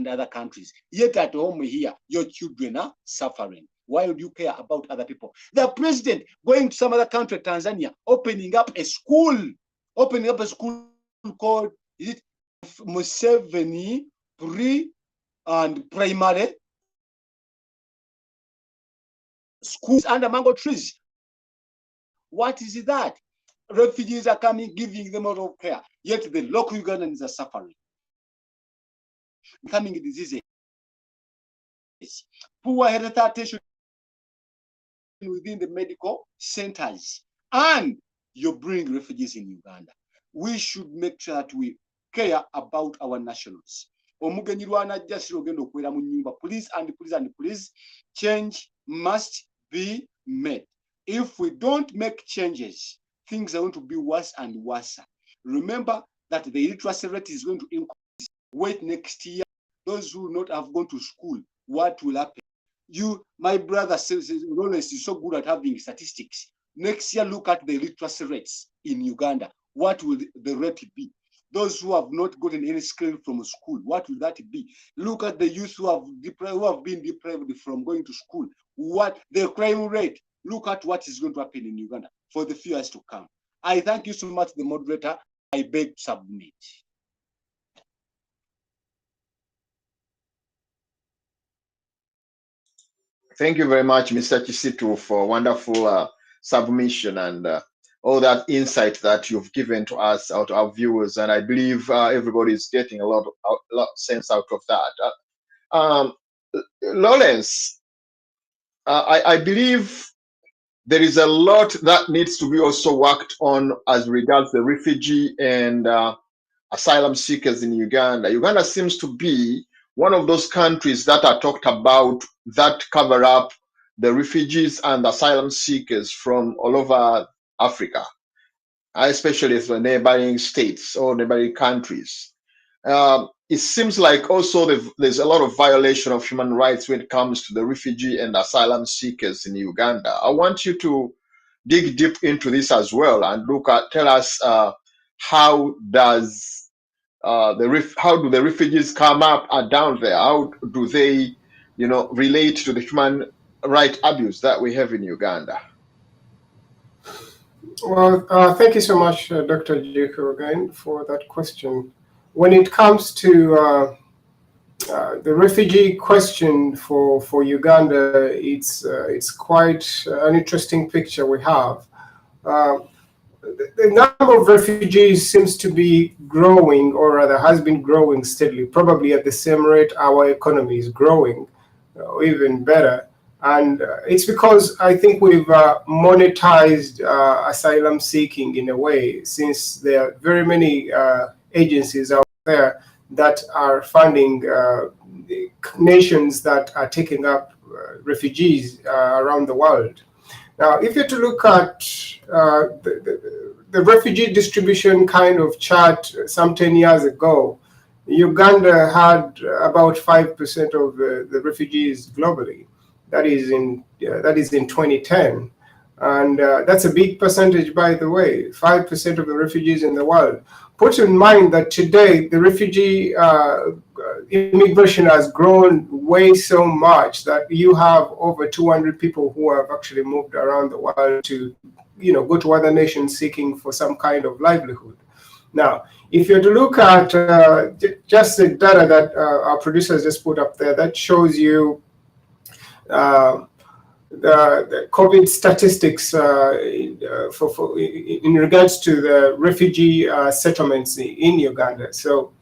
other countries. Yet at home here, your children are suffering. Why would you care about other people? The president going to some other country, Tanzania, opening up a school called, is it Museveni Pre and Primary Schools under mango trees. What is that? Refugees are coming, giving them a lot of care, yet the local Ugandans are suffering. Becoming diseases, poor health attention within the medical centers, and you bring refugees in Uganda. We should make sure that we care about our nationals. Please and please, change must be made. If we don't make changes, things are going to be worse and worse. Remember that the illiteracy rate is going to increase. Wait next year, those who not have gone to school, what will happen? You, my brother, says Lawrence is so good at having statistics. Next year, look at the literacy rates in Uganda. What will the rate be? Those who have not gotten any skill from school, what will that be? Look at the youth who have been deprived from going to school. What the crime rate? Look at what is going to happen in Uganda for the few years to come. I thank you so much, the moderator. I beg to submit. Thank you very much, Mr. Chisitu, for wonderful submission and all that insight that you've given to us, out our viewers, and I believe everybody is getting a lot of sense out of that. Lawrence, I believe there is a lot that needs to be also worked on as regards the refugee and asylum seekers in Uganda. Uganda seems to be one of those countries that are talked about that cover up the refugees and asylum seekers from all over Africa, especially the neighboring states or neighboring countries. It seems like also there's a lot of violation of human rights when it comes to the refugee and asylum seekers in Uganda. I want you to dig deep into this as well and tell us how does how do the refugees come up and down there? How do they, relate to the human right abuse that we have in Uganda? Well, thank you so much, Dr. Jiko, again, for that question. When it comes to the refugee question for Uganda, it's quite an interesting picture we have. The number of refugees seems to be growing, or rather has been growing steadily, probably at the same rate our economy is growing, or even better. And it's because I think we've monetized asylum seeking in a way, since there are very many agencies out there that are funding nations that are taking up refugees around the world. Now, if you're to look at the refugee distribution kind of chart some 10 years ago, Uganda had about 5% of the refugees globally. That is in 2010. And that's a big percentage, by the way, 5% of the refugees in the world. Put in mind that today the refugee immigration has grown way so much that you have over 200 people who have actually moved around the world to, go to other nations seeking for some kind of livelihood. Now, if you're to look at just the data that our producers just put up there, that shows you the COVID statistics in regards to the refugee settlements in Uganda. So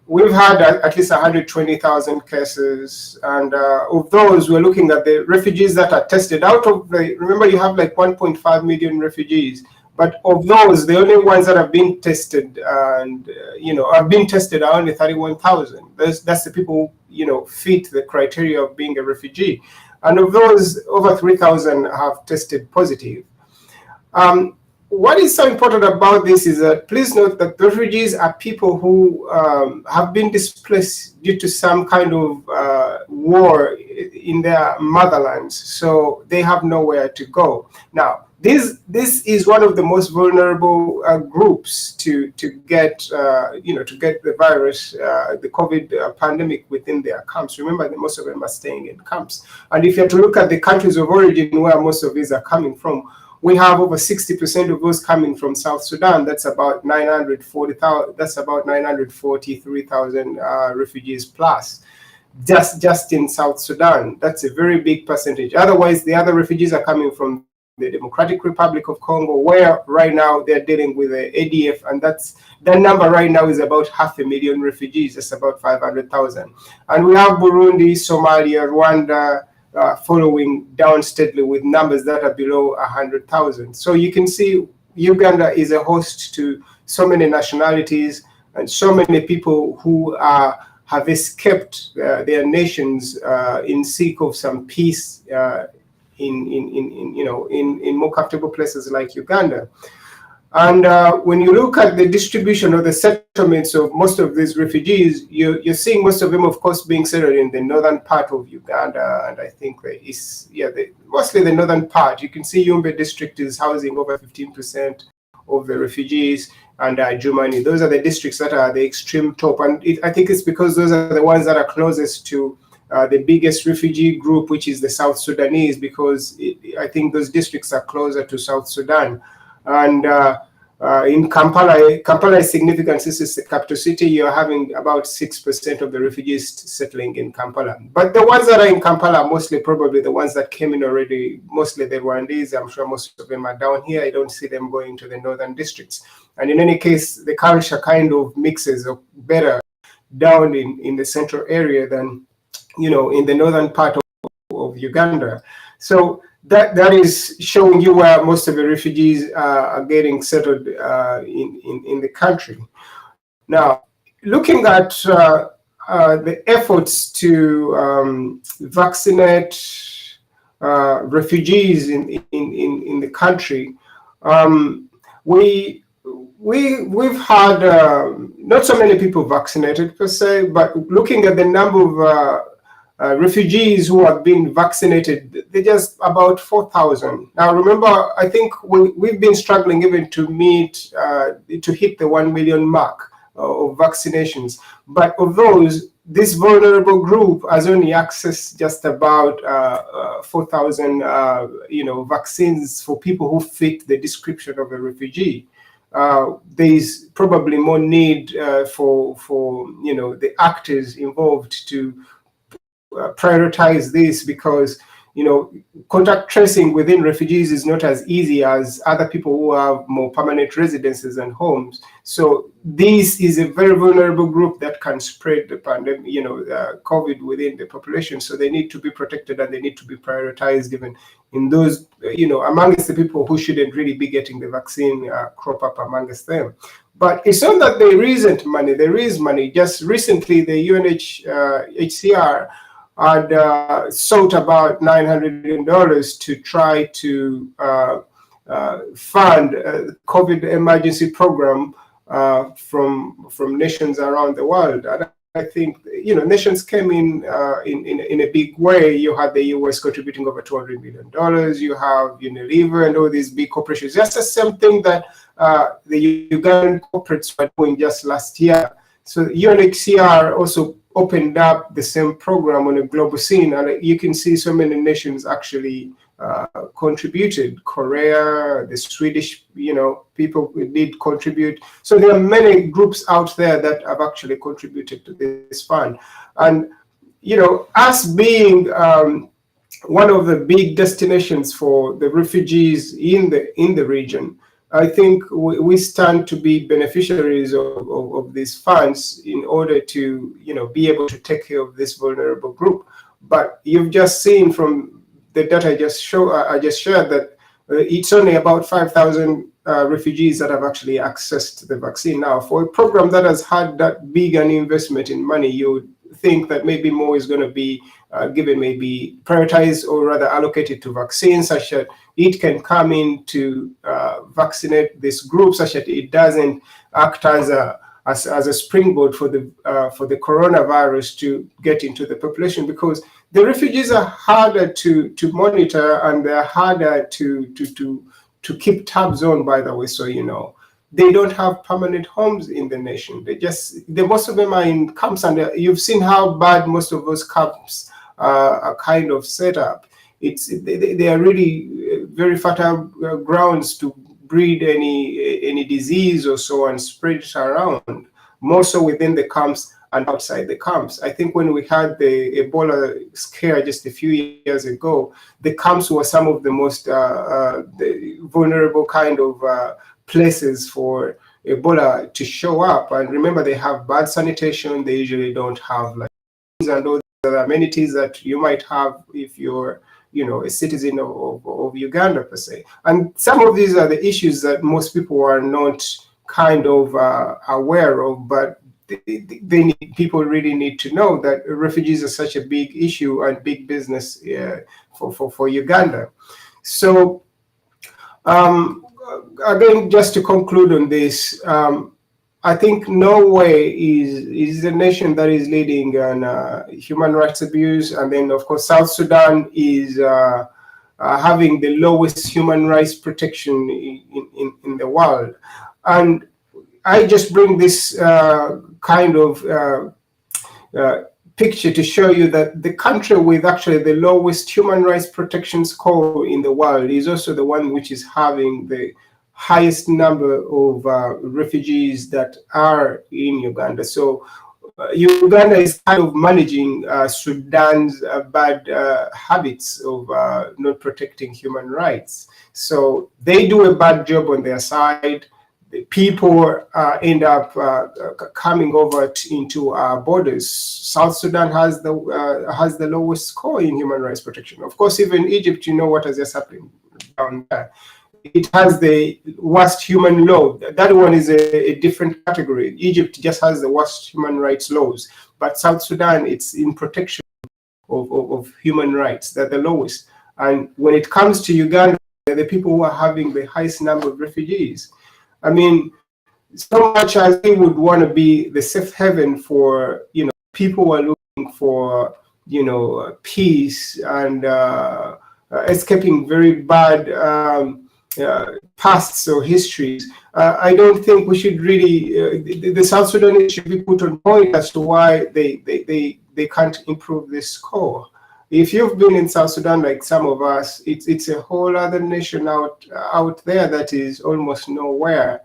we've had at least 120,000 cases, and of those, we're looking at the refugees that are tested. Out of remember, you have like 1.5 million refugees, but of those, the only ones that have been tested and have been tested are only 31,000. That's the people who fit the criteria of being a refugee. And of those, over 3,000 have tested positive. What is so important about this is that please note that refugees are people who have been displaced due to some kind of war in their motherlands, so they have nowhere to go. Now, this is one of the most vulnerable groups to get the virus, the COVID pandemic within their camps. Remember that most of them are staying in camps. And if you have to look at the countries of origin where most of these are coming from, we have over 60% of those coming from South Sudan. That's about 940,000. That's about 943,000 refugees plus, just in South Sudan. That's a very big percentage. Otherwise, the other refugees are coming from the Democratic Republic of Congo, where right now they're dealing with the ADF, and that number right now is about 500,000 refugees. That's about 500,000. And we have Burundi, Somalia, Rwanda, following down steadily with numbers that are below 100,000. So you can see Uganda is a host to so many nationalities and so many people who have escaped their nations in seek of some peace in more comfortable places like Uganda. And when you look at the distribution of the settlements of most of these refugees, you're seeing most of them, of course, being settled in the northern part of Uganda, and I think mostly the northern part. You can see Yumbe district is housing over 15% of the refugees, and Jumani. Those are the districts that are the extreme top, and I think it's because those are the ones that are closest to the biggest refugee group, which is the South Sudanese, because I think those districts are closer to South Sudan. And In Kampala, Kampala is significant. This is the capital city. You're having about 6% of the refugees settling in Kampala. But the ones that are in Kampala are mostly probably the ones that came in already, mostly the Rwandese. I'm sure most of them are down here. I don't see them going to the northern districts. And in any case, the culture kind of mixes better down in the central area than, in the northern part of Uganda. So that is showing you where most of the refugees are getting settled in the country. Now, looking at the efforts to vaccinate refugees in the country, we've had not so many people vaccinated per se, but looking at the number of refugees who have been vaccinated, they're just about 4,000. Now, remember, I think we've been struggling even to hit the 1 million mark of vaccinations. But of those, this vulnerable group has only accessed just about 4,000, vaccines for people who fit the description of a refugee. There's probably more need for the actors involved to prioritize this, because contact tracing within refugees is not as easy as other people who have more permanent residences and homes. So this is a very vulnerable group that can spread the pandemic, COVID within the population. So they need to be protected and they need to be prioritized even in those, amongst the people who shouldn't really be getting the vaccine crop up amongst them. But it's not that there isn't money. There is money. Just recently, the UNHCR had sought about $900 million to try to fund a COVID emergency program from nations around the world. And I think, nations came in a big way. You had the US contributing over $200 million. You have Unilever and all these big corporations. That's the same thing that the Ugandan corporates were doing just last year. So UNHCR also opened up the same program on a global scene, and you can see so many nations actually contributed. Korea, the Swedish, people did contribute. So there are many groups out there that have actually contributed to this fund. And, us being one of the big destinations for the refugees in the region, I think we stand to be beneficiaries of these funds in order to, be able to take care of this vulnerable group. But you've just seen from the data I just shared that it's only about 5,000 refugees that have actually accessed the vaccine. Now, for a program that has had that big an investment in money, you would think that maybe more is going to be given, maybe prioritized or rather allocated to vaccines, such that it can come in to vaccinate this group, such that it doesn't act as a springboard for the coronavirus to get into the population, because the refugees are harder to monitor and they're harder to keep tabs on, by the way. So they don't have permanent homes in the nation. Most of them are in camps, and you've seen how bad most of those camps are kind of set up. They are really very fertile grounds to breed any disease or so and spread it around, more so within the camps and outside the camps. I think when we had the Ebola scare just a few years ago, the camps were some of the most the vulnerable kind of places for Ebola to show up. And remember, they have bad sanitation. They usually don't have and all the amenities that you might have if you're a citizen of Uganda per se. And some of these are the issues that most people are not kind of aware of, but people really need to know that refugees are such a big issue and big business for Uganda. So again, just to conclude on this, I think Norway is the nation that is leading on human rights abuse, and then of course South Sudan is having the lowest human rights protection in the world. And I just bring this kind of picture to show you that the country with actually the lowest human rights protection score in the world is also the one which is having the highest number of refugees that are in Uganda. So Uganda is kind of managing Sudan's bad habits of not protecting human rights. So they do a bad job on their side. The people end up coming over into our borders. South Sudan has the lowest score in human rights protection. Of course, even Egypt, you know what has just happened down there. It has the worst human law. That one is a different category. Egypt just has the worst human rights laws, but South Sudan, it's in protection of human rights. They're the lowest. And when it comes to Uganda, they're the people who are having the highest number of refugees. I mean, so much as we would want to be the safe haven for, people who are looking for, peace and escaping very bad pasts or histories. I don't think we should really, the South Sudanese should be put on point as to why they can't improve this score. If you've been in South Sudan, like some of us, it's a whole other nation out there that is almost nowhere.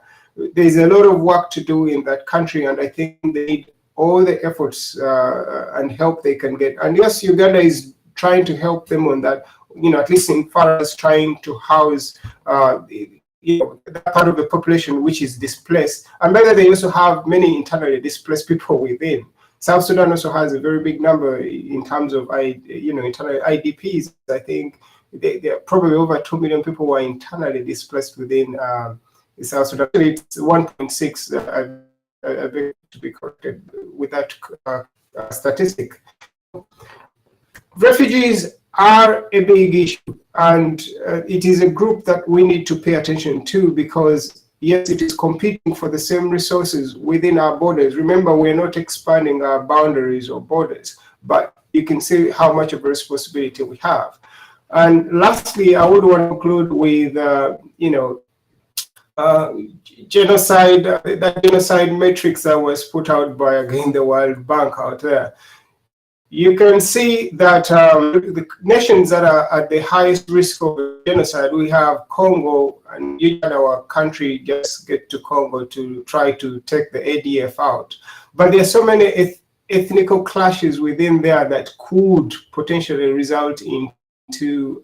There's a lot of work to do in that country, and I think they need all the efforts and help they can get. And yes, Uganda is trying to help them on that, at least in far as trying to house that part of the population which is displaced. And by that, they also have many internally displaced people within. South Sudan also has a very big number in terms of internal IDPs. I think there are probably over 2 million people who are internally displaced within South Sudan. It's 1.6. I beg to be corrected with that statistic. Refugees are a big issue, and it is a group that we need to pay attention to, because yes, it is competing for the same resources within our borders. Remember, we're not expanding our boundaries or borders, but you can see how much of a responsibility we have. And lastly, I would want to conclude with genocide, that genocide matrix that was put out by, again, the World Bank out there. You can see that the nations that are at the highest risk of genocide, we have Congo, and our country just get to Congo to try to take the ADF out. But there are so many ethnical clashes within there that could potentially result into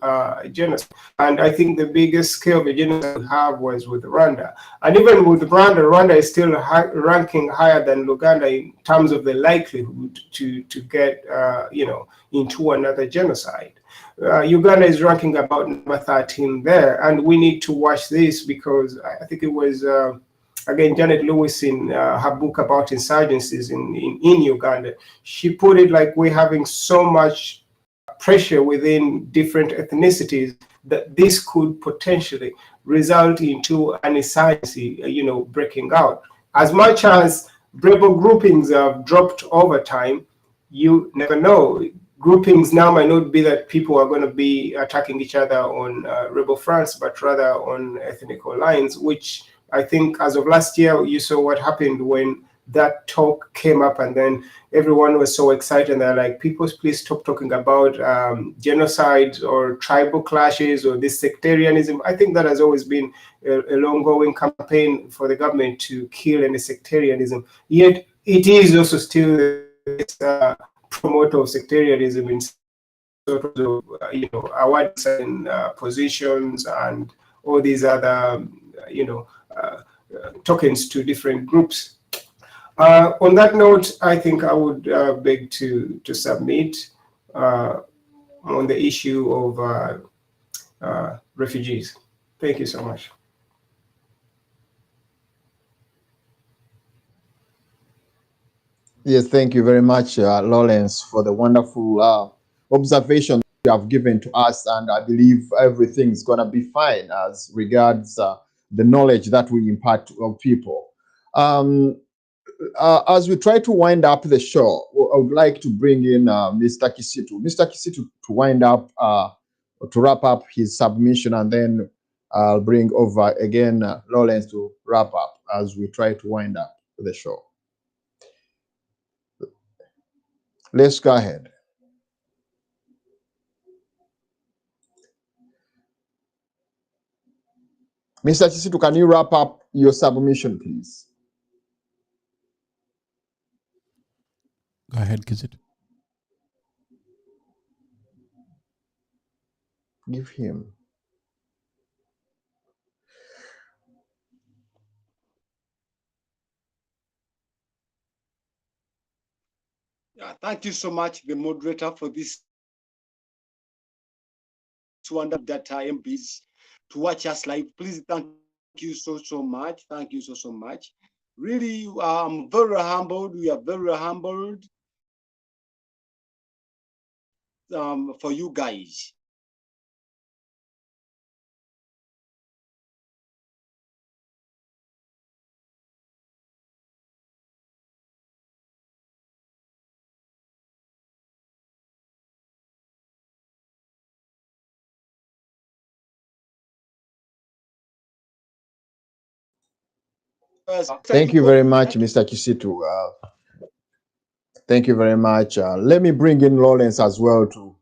genocide. And I think the biggest scale of the genocide we have was with Rwanda. And even with Rwanda is still ranking higher than Uganda in terms of the likelihood to get into another genocide. Uganda is ranking about number 13 there, and we need to watch this, because I think it was again Janet Lewis in her book about insurgencies in Uganda. She put it like we're having so much pressure within different ethnicities that this could potentially result into an insurgency, breaking out. As much as rebel groupings have dropped over time, you never know. Groupings now might not be that people are going to be attacking each other on rebel fronts, but rather on ethnical lines, which I think as of last year, you saw what happened when that talk came up, and then everyone was so excited, and they're like, people, please stop talking about genocide or tribal clashes or this sectarianism. I think that has always been a long-going campaign for the government to kill any sectarianism. Yet it is also still this promoter of sectarianism in sort of awards and positions and all these other tokens to different groups. On that note, I think I would beg to submit on the issue of refugees. Thank you so much. Yes, thank you very much, Lawrence, for the wonderful observation you have given to us. And I believe everything's going to be fine as regards the knowledge that we impart to people. As we try to wind up the show, I would like to bring in Mr. Kisitu. Mr. Kisitu to wind up, to wrap up his submission, and then I'll bring over again Lawrence to wrap up as we try to wind up the show. Let's go ahead. Mr. Chisitu, can you wrap up your submission, please? Go ahead, Kizit. Give him. Yeah, thank you so much, the moderator, for this wonderful that MPs to watch us live. Please, thank you so much. Thank you so much. Really, I'm very humbled. We are very humbled for you guys. Thank you very much, Mr. Chisitu. Thank you very much. Let me bring in Lawrence as well to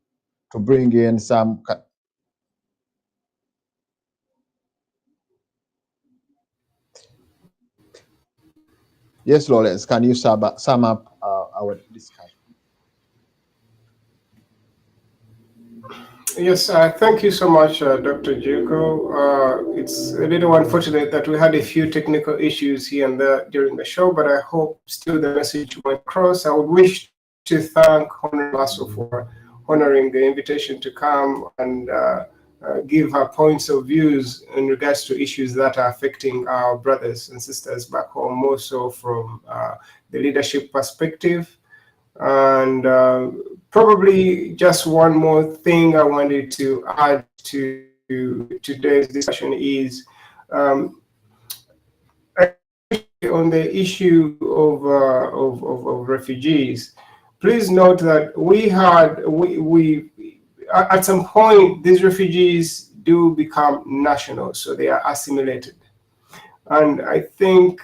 bring in some. Yes, Lawrence, can you sum up our discussion? Yes, thank you so much, Dr. Juko. It's a little unfortunate that we had a few technical issues here and there during the show, but I hope still the message went across. I would wish to thank Honorable Lasso for honoring the invitation to come and give her points of views in regards to issues that are affecting our brothers and sisters back home, more so from the leadership perspective. And probably just one more thing I wanted to add to today's discussion is on the issue of refugees. Please note that we at some point these refugees do become national, so they are assimilated. And I think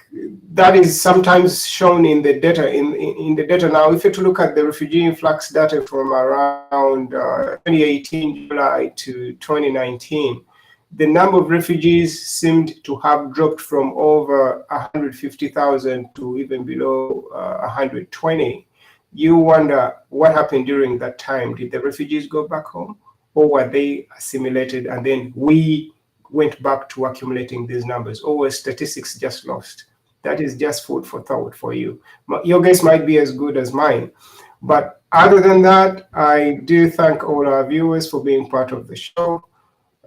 that is sometimes shown in the data. In the data now, if you look at the refugee influx data from around 2018 July to 2019, the number of refugees seemed to have dropped from over 150,000 to even below 120. You wonder what happened during that time. Did the refugees go back home, or were they assimilated and then we went back to accumulating these numbers, or were statistics just lost? That is just food for thought for you. Your guess might be as good as mine. But other than that, I do thank all our viewers for being part of the show.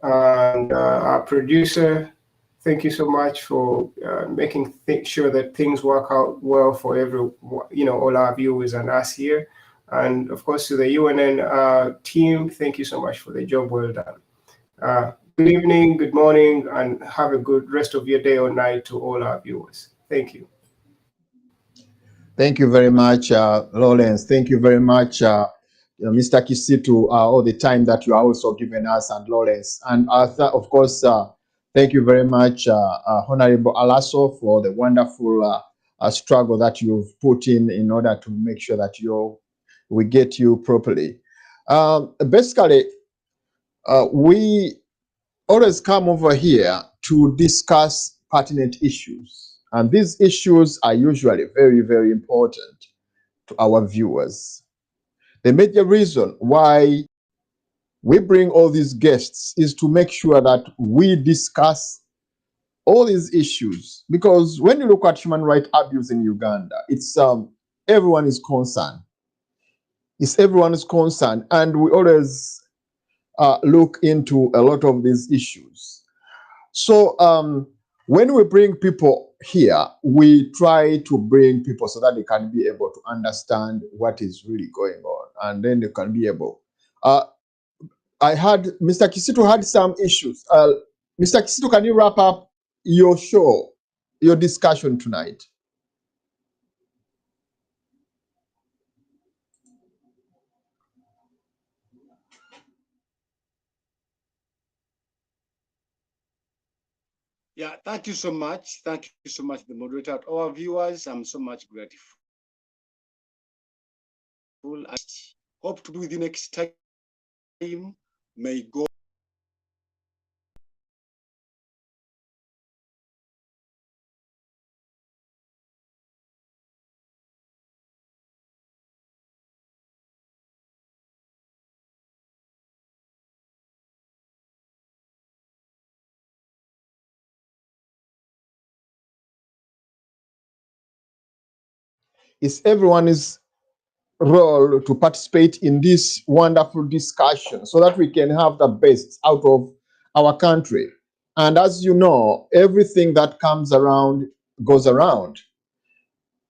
And our producer, thank you so much for making sure that things work out well for all our viewers and us here. And of course, to the UNN team, thank you so much for the job well done. Good evening, good morning, and have a good rest of your day or night to all our viewers. Thank you. Thank you very much, Lawrence. Thank you very much, Mr. Chisitu, all the time that you are also giving us, and Lawrence. And of course, thank you very much, Honorable Alaso, for the wonderful struggle that you've put in order to make sure that we get you properly. Basically, we always come over here to discuss pertinent issues. And these issues are usually very, very important to our viewers. The major reason why we bring all these guests is to make sure that we discuss all these issues. Because when you look at human rights abuse in Uganda, it's everyone is concerned. It's everyone's concern. And we always look into a lot of these issues. So when we bring people here, we try to bring people so that they can be able to understand what is really going on, and then they can be able. I had Mr. Chisitu had some issues. Mr. Chisitu, can you wrap up your show, your discussion tonight? Yeah, thank you so much. Thank you so much, the moderator. Our viewers, I'm so much grateful. I hope to do the next time. May God It's everyone's role to participate in this wonderful discussion so that we can have the best out of our country. And as you know, everything that comes around goes around.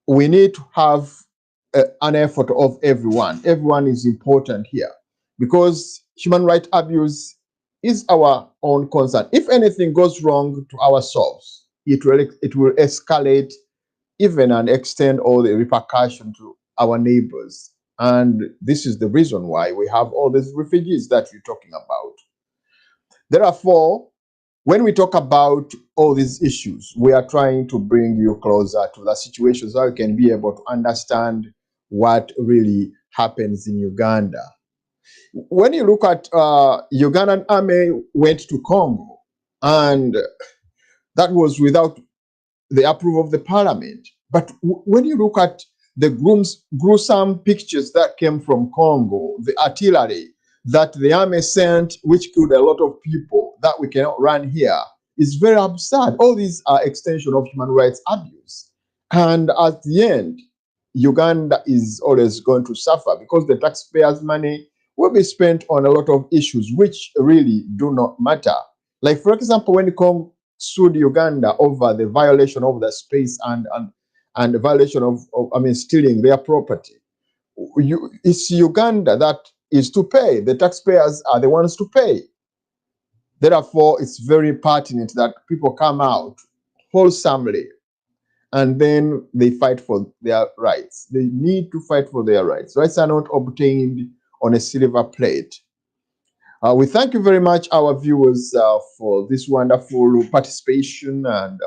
We need to have an effort of everyone. Everyone is important here because human rights abuse is our own concern. If anything goes wrong to ourselves, it will escalate even and extend all the repercussion to our neighbors. And this is the reason why we have all these refugees that you're talking about. Therefore, when we talk about all these issues, we are trying to bring you closer to the situation so you can be able to understand what really happens in Uganda. When you look at Ugandan army went to Congo, and that was without the approval of the parliament. But when you look at the gruesome pictures that came from Congo, the artillery that the army sent, which killed a lot of people that we cannot run here, is very absurd. All these are extension of human rights abuse. And at the end, Uganda is always going to suffer because the taxpayers' money will be spent on a lot of issues which really do not matter. Like, for example, when Congo sued Uganda over the violation of the space and the violation of stealing their property. It's Uganda that is to pay. The taxpayers are the ones to pay. Therefore, it's very pertinent that people come out wholesomely and then they fight for their rights. They need to fight for their rights. Rights are not obtained on a silver plate. We thank you very much, our viewers, for this wonderful participation and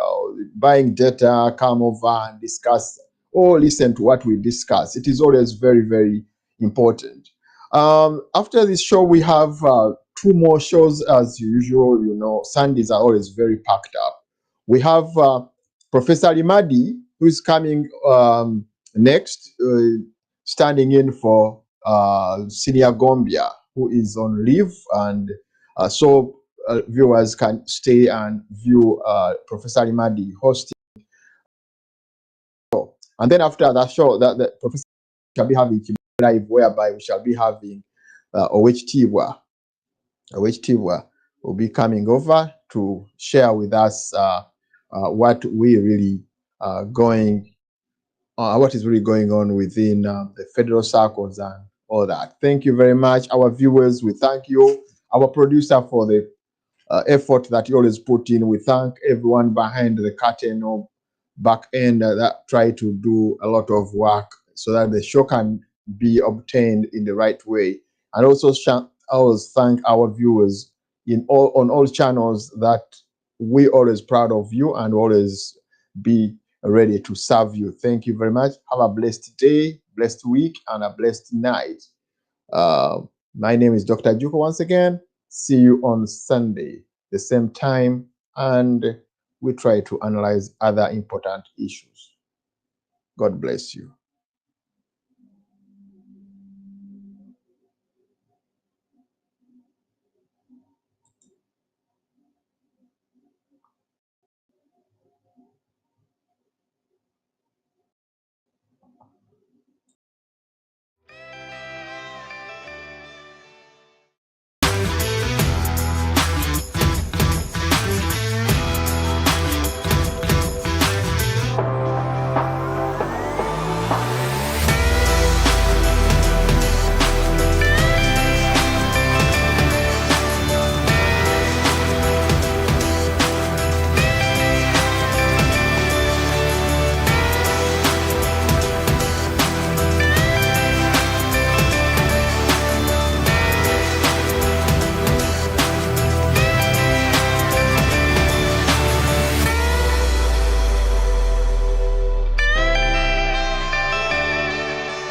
buying data, come over and discuss or listen to what we discuss. It is always very, very important. After this show, we have 2 more shows as usual. You know, Sundays are always very packed up. We have Professor Limadi, who is coming next, standing in for Senior Gombia, who is on leave, and so viewers can stay and view Professor Limadi hosting. And then after that show, the Professor shall be having live, whereby we shall be having Owech Tibwa will be coming over to share with us what we really what is really going on within the federal circles and all that. Thank you very much, our viewers. We thank you, our producer, for the effort that you always put in. We thank everyone behind the curtain or back end that try to do a lot of work so that the show can be obtained in the right way. And also, I always thank our viewers on all channels that we always proud of you and always be ready to serve you. Thank you very much. Have a blessed day, blessed week, and a blessed night. My name is Dr. Juko once again. See you on Sunday, the same time, and we try to analyze other important issues. God bless you.